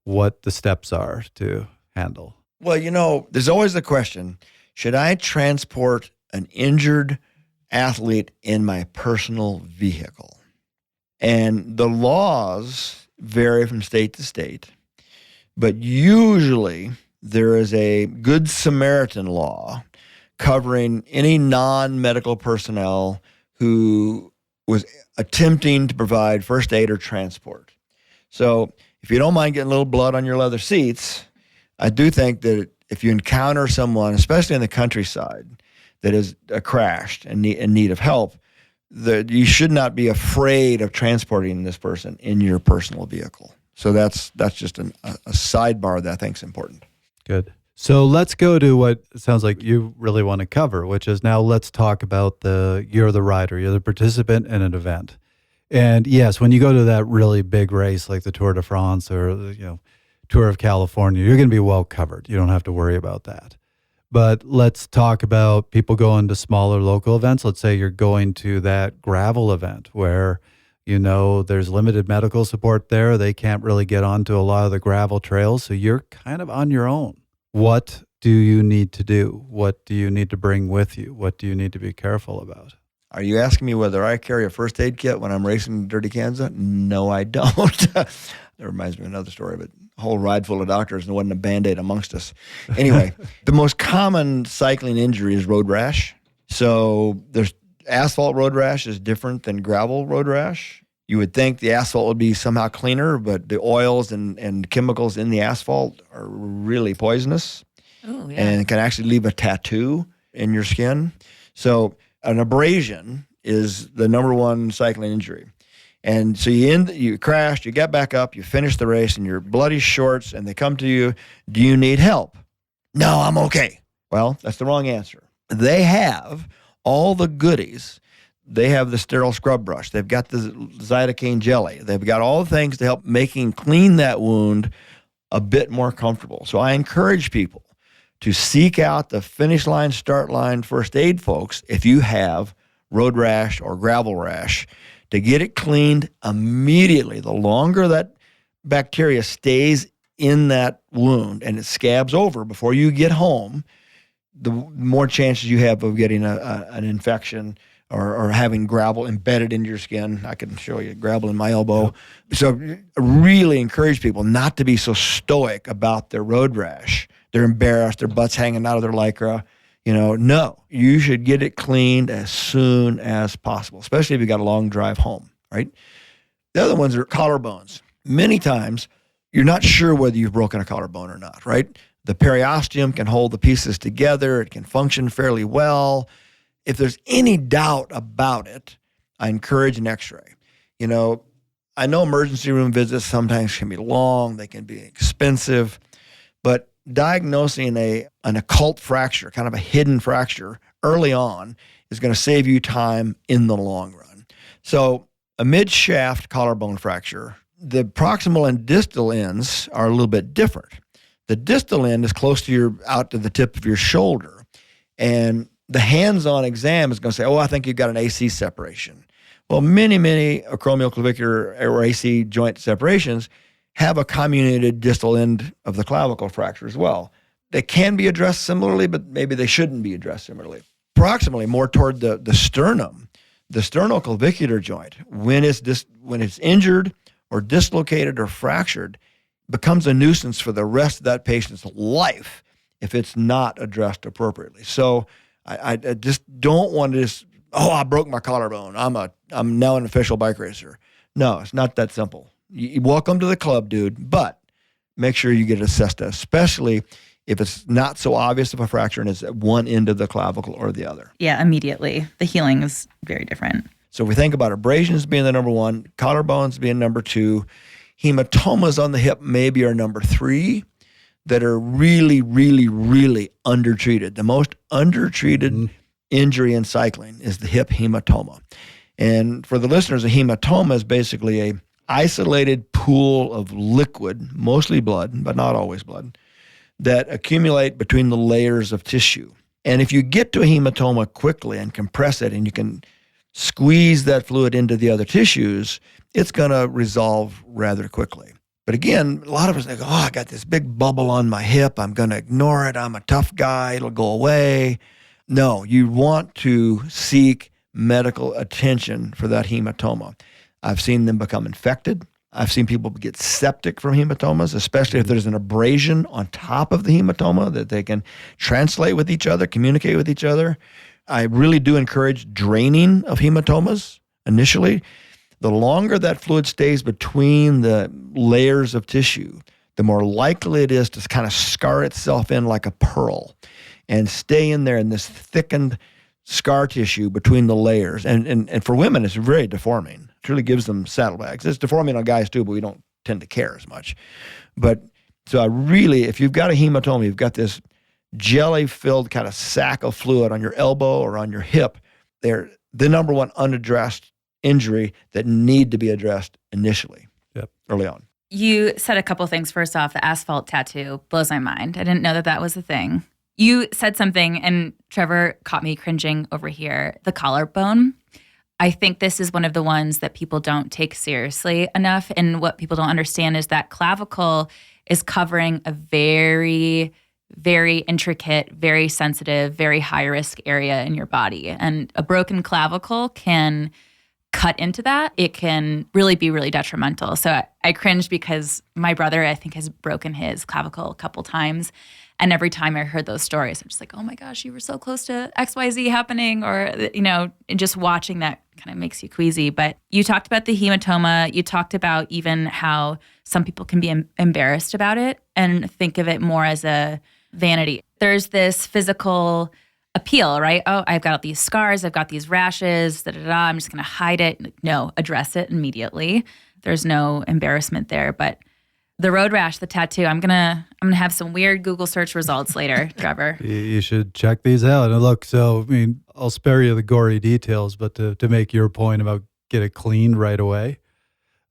Speaker 2: what the steps are to handle?
Speaker 3: Well, there's always the question, should I transport an injured athlete in my personal vehicle? And the laws vary from state to state, but usually there is a Good Samaritan law covering any non-medical personnel who was attempting to provide first aid or transport. So if you don't mind getting a little blood on your leather seats, I do think that if you encounter someone, especially in the countryside, that is crashed and in need of help, that you should not be afraid of transporting this person in your personal vehicle. So that's just a sidebar that I think is important.
Speaker 2: Good. So let's go to what it sounds like you really want to cover, which is now let's talk about you're the rider, you're the participant in an event. And yes, when you go to that really big race like the Tour de France or Tour of California, you're going to be well covered. You don't have to worry about that. But let's talk about people going to smaller local events. Let's say you're going to that gravel event where, there's limited medical support there. They can't really get onto a lot of the gravel trails. So you're kind of on your own. What do you need to do? What do you need to bring with you? What do you need to be careful about?
Speaker 3: Are you asking me whether I carry a first aid kit when I'm racing Dirty Kansas? No, I don't. That reminds me of another story, but a whole ride full of doctors and there wasn't a Band-Aid amongst us. Anyway, the most common cycling injury is road rash. So there's asphalt road rash is different than gravel road rash. You would think the asphalt would be somehow cleaner, but the oils and chemicals in the asphalt are really poisonous.
Speaker 1: Oh, yeah.
Speaker 3: And can actually leave a tattoo in your skin. So an abrasion is the number one cycling injury. And so you crashed, you get back up, you finish the race, and you're bloody shorts, and they come to you, do you need help? No, I'm okay. Well, that's the wrong answer. They have all the goodies. They have the sterile scrub brush. They've got the lidocaine jelly. They've got all the things to help clean that wound a bit more comfortable. So I encourage people to seek out the finish line, start line, first aid folks if you have road rash or gravel rash, to get it cleaned immediately. The longer that bacteria stays in that wound and it scabs over before you get home, the more chances you have of getting an infection or having gravel embedded into your skin. I can show you gravel in my elbow. So really encourage people not to be so stoic about their road rash. They're embarrassed, their butt's hanging out of their Lycra. No, you should get it cleaned as soon as possible, especially if you got a long drive home, right? The other ones are collarbones. Many times, you're not sure whether you've broken a collarbone or not, right? The periosteum can hold the pieces together. It can function fairly well. If there's any doubt about it, I encourage an x-ray. I know emergency room visits sometimes can be long, they can be expensive, but diagnosing an occult fracture, kind of a hidden fracture early on, is going to save you time in the long run. So a mid-shaft collarbone fracture, the proximal and distal ends are a little bit different. The distal end is close to out to the tip of your shoulder. And the hands-on exam is going to say, I think you've got an AC separation. Well, many acromioclavicular or AC joint separations have a comminuted distal end of the clavicle fracture as well. They can be addressed similarly, but maybe they shouldn't be addressed similarly. Proximally, more toward the sternum, the sternoclavicular joint, when it's injured or dislocated or fractured, becomes a nuisance for the rest of that patient's life if it's not addressed appropriately. So I just don't want to I broke my collarbone. I'm now an official bike racer. No, it's not that simple. Welcome to the club, dude, but make sure you get assessed, especially if it's not so obvious of a fracture and it's at one end of the clavicle or the other.
Speaker 1: Yeah, immediately. The healing is very different.
Speaker 3: So if we think about abrasions being the number one, collarbones being number two, hematomas on the hip maybe are number three, that are really, really, really undertreated. The most undertreated injury in cycling is the hip hematoma. And for the listeners, a hematoma is basically a isolated pool of liquid, mostly blood, but not always blood, that accumulate between the layers of tissue. And if you get to a hematoma quickly and compress it and you can squeeze that fluid into the other tissues, it's going to resolve rather quickly. But again, a lot of us think, I got this big bubble on my hip. I'm going to ignore it. I'm a tough guy. It'll go away. No, you want to seek medical attention for that hematoma. I've seen them become infected. I've seen people get septic from hematomas, especially if there's an abrasion on top of the hematoma that they can translate with each other, communicate with each other. I really do encourage draining of hematomas initially. The longer that fluid stays between the layers of tissue, the more likely it is to kind of scar itself in like a pearl and stay in there in this thickened scar tissue between the layers. And for women, it's very deforming. It really gives them saddlebags. It's deforming on guys too, but we don't tend to care as much. But so if you've got a hematoma, you've got this jelly-filled kind of sack of fluid on your elbow or on your hip, they're the number one unaddressed injury that need to be addressed initially, early on.
Speaker 1: You said a couple things. First off, the asphalt tattoo blows my mind. I didn't know that was a thing. You said something, and Trevor caught me cringing over here, the collarbone. I think this is one of the ones that people don't take seriously enough. And what people don't understand is that clavicle is covering a very, very intricate, very sensitive, very high-risk area in your body. And a broken clavicle can cut into that, it can really be really detrimental. So I cringed because my brother, I think, has broken his clavicle a couple times. And every time I heard those stories, I'm just like, oh my gosh, you were so close to XYZ happening. Or, and just watching that kind of makes you queasy. But you talked about the hematoma. You talked about even how some people can be embarrassed about it and think of it more as a vanity. There's this physical appeal, right? Oh, I've got these scars, I've got these rashes, I'm just going to hide it. No, address it immediately. There's no embarrassment there. But the road rash, the tattoo, I'm gonna have some weird Google search results later, Trevor.
Speaker 2: You should check these out. And look, I'll spare you the gory details, but to make your point about get it cleaned right away,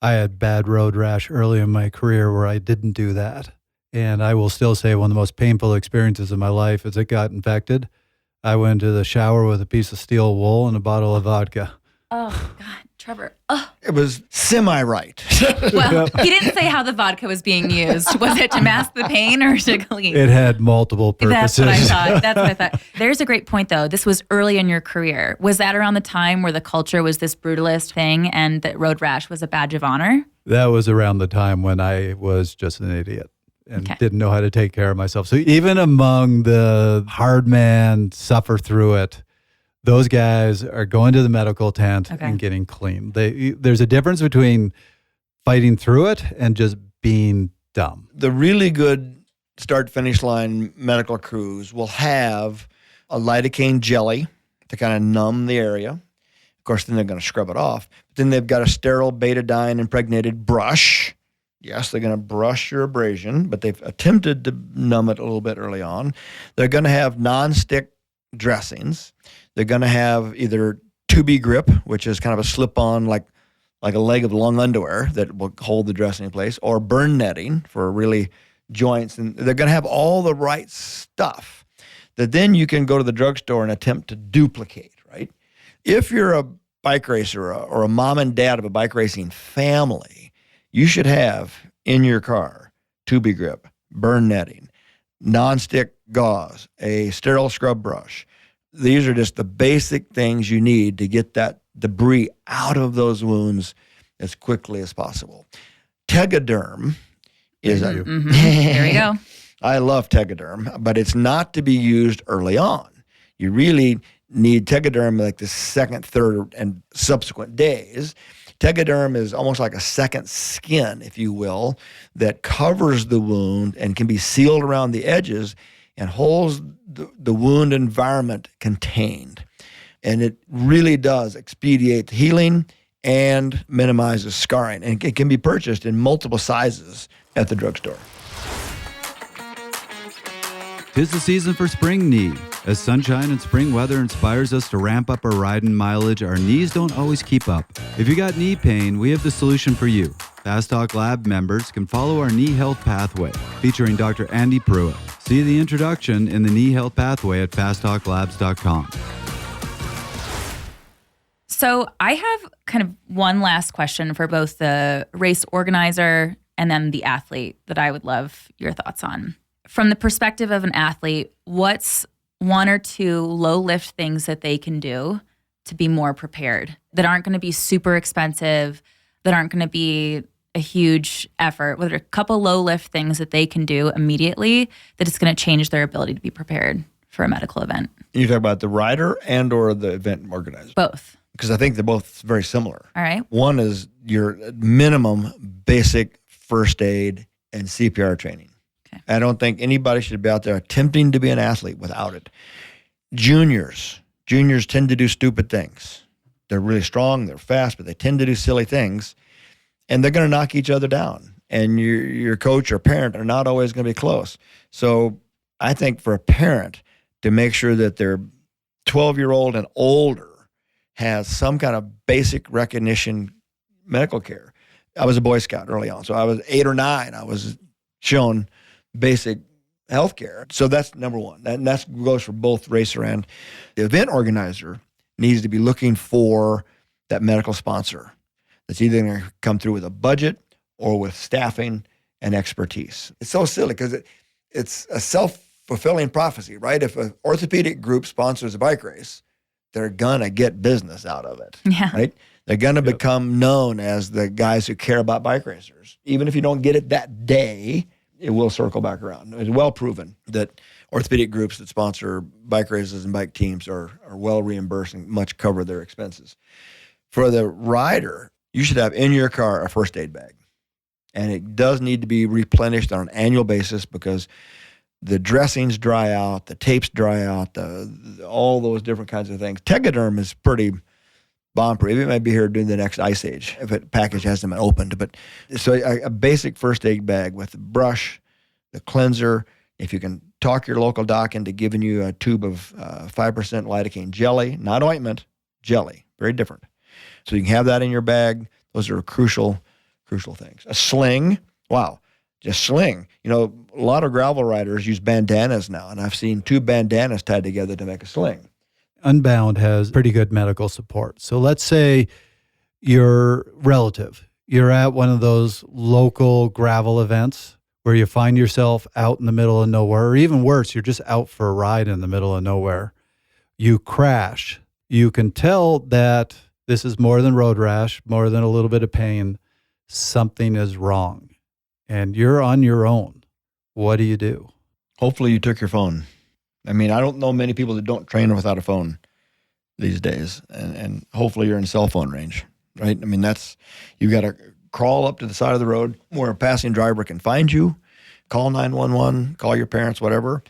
Speaker 2: I had bad road rash early in my career where I didn't do that. And I will still say one of the most painful experiences of my life is it got infected. I went to the shower with a piece of steel wool and a bottle of vodka.
Speaker 1: Oh, God, Trevor. Oh.
Speaker 3: It was semi-right.
Speaker 1: Well, he didn't say how the vodka was being used. Was it to mask the pain or to clean?
Speaker 2: It had multiple purposes.
Speaker 1: That's what I thought. There's a great point, though. This was early in your career. Was that around the time where the culture was this brutalist thing and that road rash was a badge of honor?
Speaker 2: That was around the time when I was just an idiot and didn't know how to take care of myself. So even among the hard man, suffer through it, those guys are going to the medical tent and getting clean. There's a difference between fighting through it and just being dumb.
Speaker 3: The really good start-finish line medical crews will have a lidocaine jelly to kind of numb the area. Of course, then they're going to scrub it off. But then they've got a sterile betadine impregnated brush. Yes, they're going to brush your abrasion, but they've attempted to numb it a little bit early on. They're going to have non-stick dressings. They're going to have either 2B grip, which is kind of a slip-on like a leg of long underwear that will hold the dressing in place, or burn netting for really joints. And they're going to have all the right stuff that then you can go to the drugstore and attempt to duplicate, right? If you're a bike racer or a mom and dad of a bike racing family, you should have in your car 2B grip, burn netting, non-stick gauze, a sterile scrub brush. These are just the basic things you need to get that debris out of those wounds as quickly as possible. Tegaderm is
Speaker 1: There we go.
Speaker 3: I love Tegaderm, but it's not to be used early on. You really need Tegaderm like the second, third, and subsequent days. Tegaderm is almost like a second skin, if you will, that covers the wound and can be sealed around the edges and holds the wound environment contained. And it really does expedite healing and minimizes scarring. And it can be purchased in multiple sizes at the drugstore.
Speaker 2: 'Tis the season for spring knee. As sunshine and spring weather inspires us to ramp up our riding mileage, our knees don't always keep up. If you got knee pain, we have the solution for you. Fast Talk Lab members can follow our knee health pathway, featuring Dr. Andy Pruitt. See the introduction in the knee health pathway at fasttalklabs.com.
Speaker 1: So I have kind of one last question for both the race organizer and then the athlete that I would love your thoughts on. From the perspective of an athlete, what's one or two low lift things that they can do to be more prepared, that aren't going to be super expensive, that aren't going to be a huge effort? What are a couple low lift things that they can do immediately that is going to change their ability to be prepared for a medical event?
Speaker 3: You talk about the rider and or the event organizer?
Speaker 1: Both.
Speaker 3: Because I think they're both very similar.
Speaker 1: All right.
Speaker 3: One is your minimum basic first aid and CPR training.
Speaker 1: Okay.
Speaker 3: I don't think anybody should be out there attempting to be an athlete without it. Juniors tend to do stupid things. They're really strong, they're fast, but they tend to do silly things, and they're going to knock each other down. And your coach or parent are not always going to be close. So I think for a parent to make sure that their 12-year-old and older has some kind of basic recognition medical care. I was a Boy Scout early on, so I was 8 or 9. I was shown basic health care. So that's number one. And that goes for both racer and the event organizer needs to be looking for that medical sponsor that's either going to come through with a budget or with staffing and expertise. It's so silly because it's a self-fulfilling prophecy, right? If an orthopedic group sponsors a bike race, they're going to get business out of it,
Speaker 1: Yeah.
Speaker 3: right? They're going to become known as the guys who care about bike racers. Even if you don't get it that day, it will circle back around. It's well proven that orthopedic groups that sponsor bike races and bike teams are well reimbursed and much cover their expenses. For the rider, you should have in your car a first aid bag. And it does need to be replenished on an annual basis because the dressings dry out, the tapes dry out, all those different kinds of things. Tegaderm is pretty bomb-proof. It might be here during the next ice age if a package hasn't been opened. But so a basic first aid bag with the brush, the cleanser. If you can talk your local doc into giving you a tube of 5% lidocaine jelly, not ointment, jelly, very different. So you can have that in your bag. Those are crucial things. A sling, wow, just sling. You know, a lot of gravel riders use bandanas now, and I've seen 2 bandanas tied together to make a sling.
Speaker 2: Unbound has pretty good medical support. So let's say you're relative. You're at one of those local gravel events where you find yourself out in the middle of nowhere, or even worse, you're just out for a ride in the middle of nowhere. You crash. You can tell that this is more than road rash, more than a little bit of pain. Something is wrong, and you're on your own. What do?
Speaker 3: Hopefully you took your phone. I mean, I don't know many people that don't train without a phone these days, and hopefully you're in cell phone range, right? I mean, you've got to crawl up to the side of the road where a passing driver can find you, call 911, call your parents, whatever.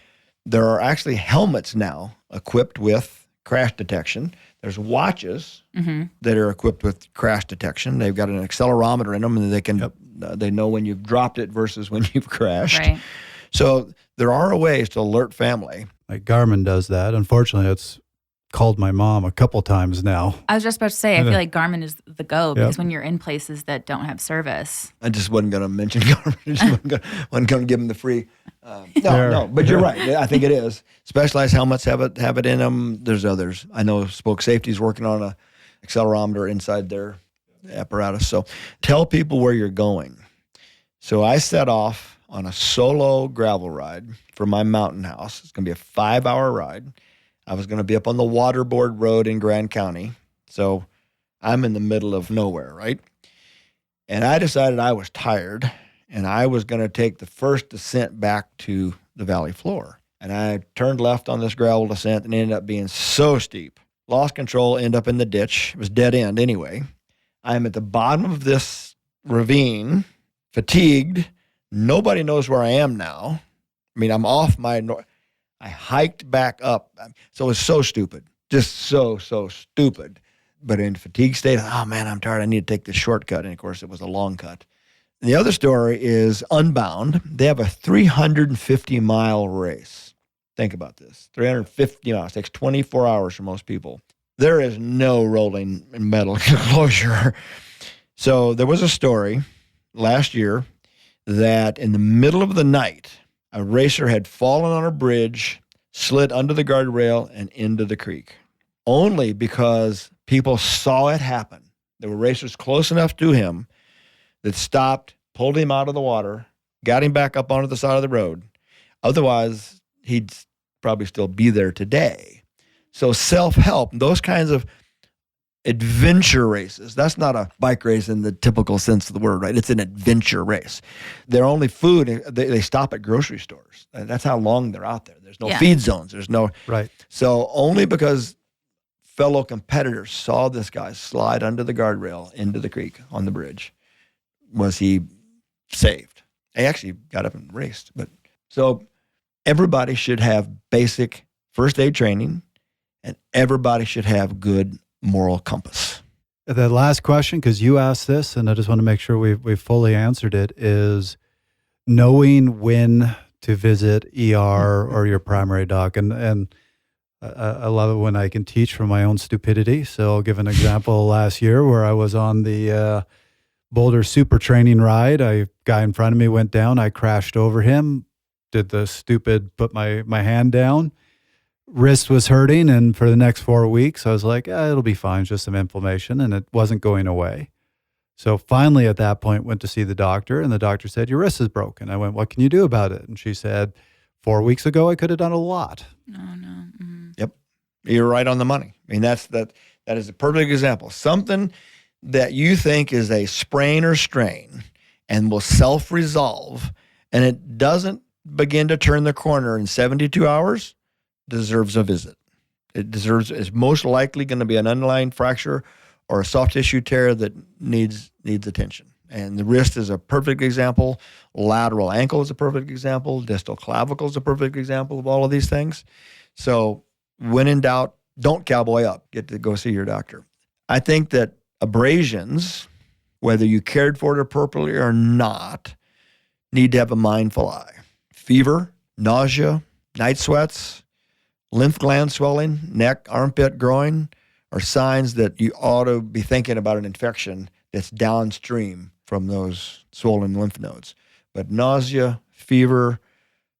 Speaker 3: There are actually helmets now equipped with crash detection. There's watches that are equipped with crash detection. They've got an accelerometer in them, and they can they know when you've dropped it versus when you've crashed.
Speaker 1: Right.
Speaker 3: So there are ways to alert family.
Speaker 2: Like Garmin does that. Unfortunately, it's called my mom a couple times now.
Speaker 1: I was just about to say, I feel like Garmin is the go because when you're in places that don't have service.
Speaker 3: I just wasn't going to mention Garmin. I just wasn't going to give them the free. No, but you're right. I think it is. Specialized helmets have it in them. There's others. I know Spoke Safety's working on a accelerometer inside their apparatus. So tell people where you're going. So I set off on a solo gravel ride for my mountain house. It's going to be a 5-hour ride. I was going to be up on the Waterboard Road in Grand County. So I'm in the middle of nowhere, right? And I decided I was tired, and I was going to take the first descent back to the valley floor. And I turned left on this gravel descent and ended up being so steep. Lost control, ended up in the ditch. It was dead end anyway. I'm at the bottom of this ravine, fatigued. Nobody knows where I am now. I mean, I'm off my... I hiked back up. So it was so stupid. Just so stupid. But in fatigue state, oh man, I'm tired. I need to take this shortcut. And of course, it was a long cut. And the other story is Unbound. They have a 350-mile race. Think about this. 350 miles. Takes 24 hours for most people. There is no rolling metal enclosure. So there was a story last year that in the middle of the night, a racer had fallen on a bridge, slid under the guardrail, and into the creek. Only because people saw it happen. There were racers close enough to him that stopped, pulled him out of the water, got him back up onto the side of the road. Otherwise, he'd probably still be there today. So self-help, those kinds of adventure races. That's not a bike race in the typical sense of the word, right? It's an adventure race. Their only food, they stop at grocery stores. That's how long they're out there. There's no feed zones. There's no...
Speaker 2: Right.
Speaker 3: So only because fellow competitors saw this guy slide under the guardrail into the creek on the bridge was he saved. He actually got up and raced. But so everybody should have basic first aid training, and everybody should have good moral compass.
Speaker 2: The last question, because you asked this, and I just want to make sure we've fully answered it, is knowing when to visit ER or your primary doc. And I love it when I can teach from my own stupidity. So I'll give an example last year where I was on the Boulder Super Training ride. A guy in front of me went down. I crashed over him, did the stupid put my hand down. Wrist was hurting, and for the next 4 weeks, I was like, it'll be fine, it's just some inflammation, and it wasn't going away. So finally, at that point, went to see the doctor, and the doctor said, your wrist is broken. I went, what can you do about it? And she said, 4 weeks ago, I could have done a lot.
Speaker 1: Oh, no. Mm-hmm.
Speaker 3: Yep. You're right on the money. I mean, that is a perfect example. Something that you think is a sprain or strain and will self-resolve, and it doesn't begin to turn the corner in 72 hours, deserves a visit. It's most likely going to be an underlying fracture or a soft tissue tear that needs attention. And the wrist is a perfect example. Lateral ankle is a perfect example. Distal clavicle is a perfect example of all of these things. So when in doubt, don't cowboy up. Get to go see your doctor. I think that abrasions, whether you cared for it appropriately or not, need to have a mindful eye. Fever, nausea, night sweats, lymph gland swelling, neck, armpit, groin are signs that you ought to be thinking about an infection that's downstream from those swollen lymph nodes. But nausea, fever,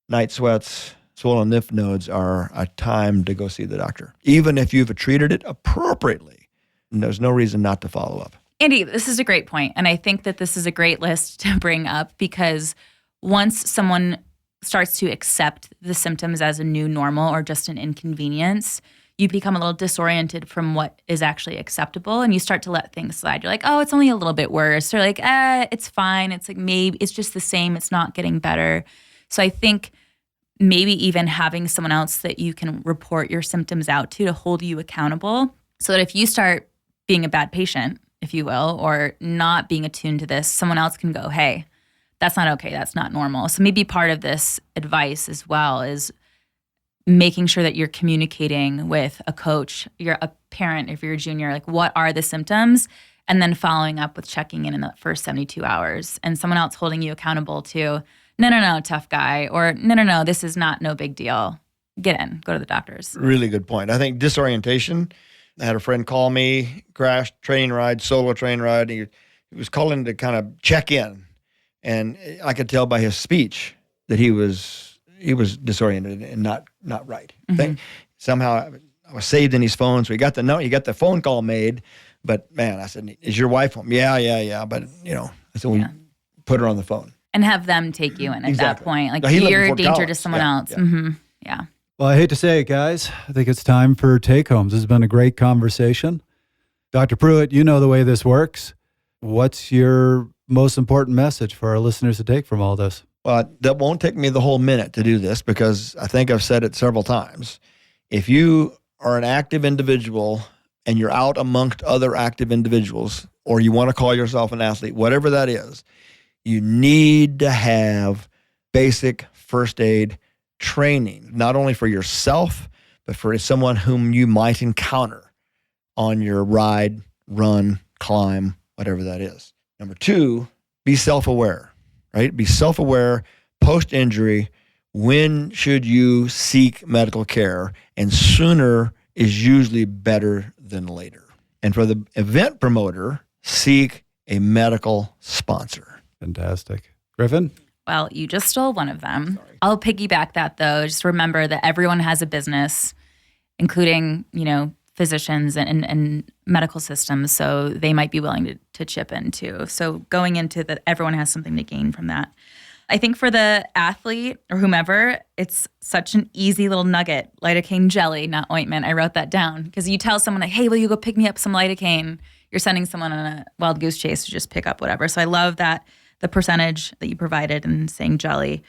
Speaker 3: night sweats, swollen lymph nodes are a time to go see the doctor. Even if you've treated it appropriately, there's no reason not to follow up.
Speaker 1: Andy, this is a great point. And I think that this is a great list to bring up because once someone starts to accept the symptoms as a new normal or just an inconvenience, you become a little disoriented from what is actually acceptable and you start to let things slide. You're like, oh, it's only a little bit worse. Or like, it's fine. It's like maybe it's just the same. It's not getting better. So I think maybe even having someone else that you can report your symptoms out to hold you accountable so that if you start being a bad patient, if you will, or not being attuned to this, someone else can go, hey, that's not okay. That's not normal. So maybe part of this advice as well is making sure that you're communicating with a coach, you're a parent, if you're a junior, like what are the symptoms? And then following up with checking in the first 72 hours and someone else holding you accountable to, no, tough guy, or no, this is no big deal. Get in, go to the doctors.
Speaker 3: Really good point. I think disorientation. I had a friend call me, crashed, training ride, solo training ride. He was calling to kind of check in. And I could tell by his speech that he was disoriented and not right.
Speaker 1: Mm-hmm.
Speaker 3: Somehow I was saved in his phone, so he got the note, he got the phone call made. But man, I said, "Is your wife home?" Yeah. But I said, we put her on the phone
Speaker 1: and have them take you in at that point. Like
Speaker 3: no,
Speaker 1: you're a danger
Speaker 3: college.
Speaker 1: to someone else.
Speaker 3: Yeah.
Speaker 1: Mm-hmm. Yeah.
Speaker 2: Well, I hate to say it, guys. I think it's time for take-homes. This has been a great conversation. Dr. Pruitt, you know the way this works. What's your most important message for our listeners to take from all this?
Speaker 3: Well, that won't take me the whole minute to do this because I think I've said it several times. If you are an active individual and you're out amongst other active individuals, or you want to call yourself an athlete, whatever that is, you need to have basic first aid training, not only for yourself, but for someone whom you might encounter on your ride, run, climb, whatever that is. Number two, be self-aware, right? Be self-aware post-injury. When should you seek medical care? And sooner is usually better than later. And for the event promoter, seek a medical sponsor.
Speaker 2: Fantastic. Griffin?
Speaker 1: Well, you just stole one of them. Sorry. I'll piggyback that though. Just remember that everyone has a business, including, physicians and medical systems. So they might be willing to chip in too. So going into that, everyone has something to gain from that. I think for the athlete or whomever, it's such an easy little nugget, lidocaine jelly, not ointment. I wrote that down because you tell someone like, hey, will you go pick me up some lidocaine? You're sending someone on a wild goose chase to just pick up whatever. So I love that the percentage that you provided in saying jelly.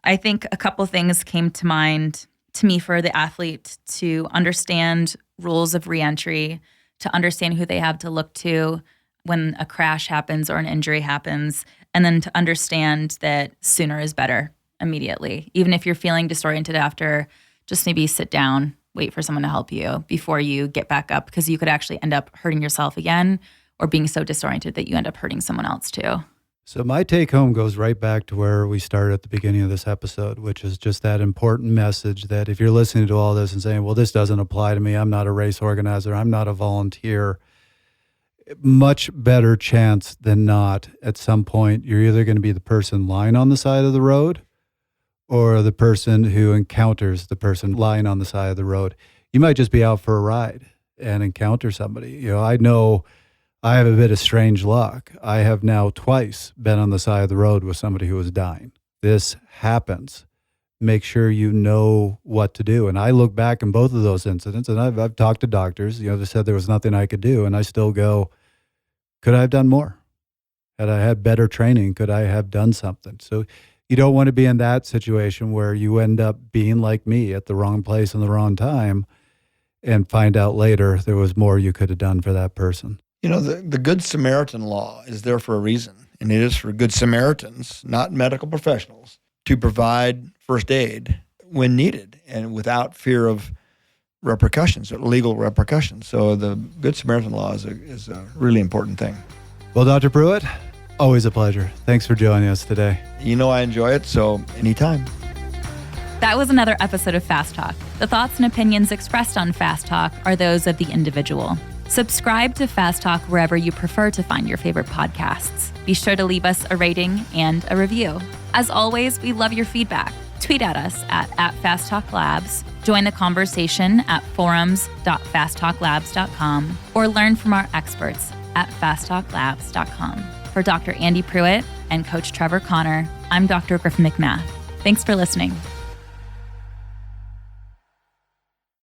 Speaker 1: I think a couple things came to mind to me for the athlete to understand rules of reentry, to understand who they have to look to when a crash happens or an injury happens, and then to understand that sooner is better immediately. Even if you're feeling disoriented after, just maybe sit down, wait for someone to help you before you get back up, because you could actually end up hurting yourself again or being so disoriented that you end up hurting someone else too.
Speaker 2: So my take home goes right back to where we started at the beginning of this episode, which is just that important message that if you're listening to all this and saying, well, this doesn't apply to me, I'm not a race organizer, I'm not a volunteer, much better chance than not at some point you're either going to be the person lying on the side of the road or the person who encounters the person lying on the side of the road. You might just be out for a ride and encounter somebody. I know I have a bit of strange luck. I have now twice been on the side of the road with somebody who was dying. This happens. Make sure you know what to do. And I look back in both of those incidents, and I've talked to doctors. They said there was nothing I could do, and I still go, Could I have done more? Had I had better training, could I have done something? So you don't want to be in that situation where you end up being like me at the wrong place in the wrong time and find out later there was more you could have done for that person.
Speaker 3: You know, the Good Samaritan law is there for a reason, and it is for Good Samaritans, not medical professionals, to provide first aid when needed and without fear of repercussions, or legal repercussions. So the Good Samaritan law is a really important thing.
Speaker 2: Well, Dr. Pruitt, always a pleasure. Thanks for joining us today.
Speaker 3: You know I enjoy it, so anytime.
Speaker 1: That was another episode of Fast Talk. The thoughts and opinions expressed on Fast Talk are those of the individual. Subscribe to Fast Talk wherever you prefer to find your favorite podcasts. Be sure to leave us a rating and a review. As always, we love your feedback. Tweet at us at Fast Talk Labs. Join the conversation at forums.fasttalklabs.com or learn from our experts at fasttalklabs.com. For Dr. Andy Pruitt and Coach Trevor Connor, I'm Dr. Griffin McMath. Thanks for listening.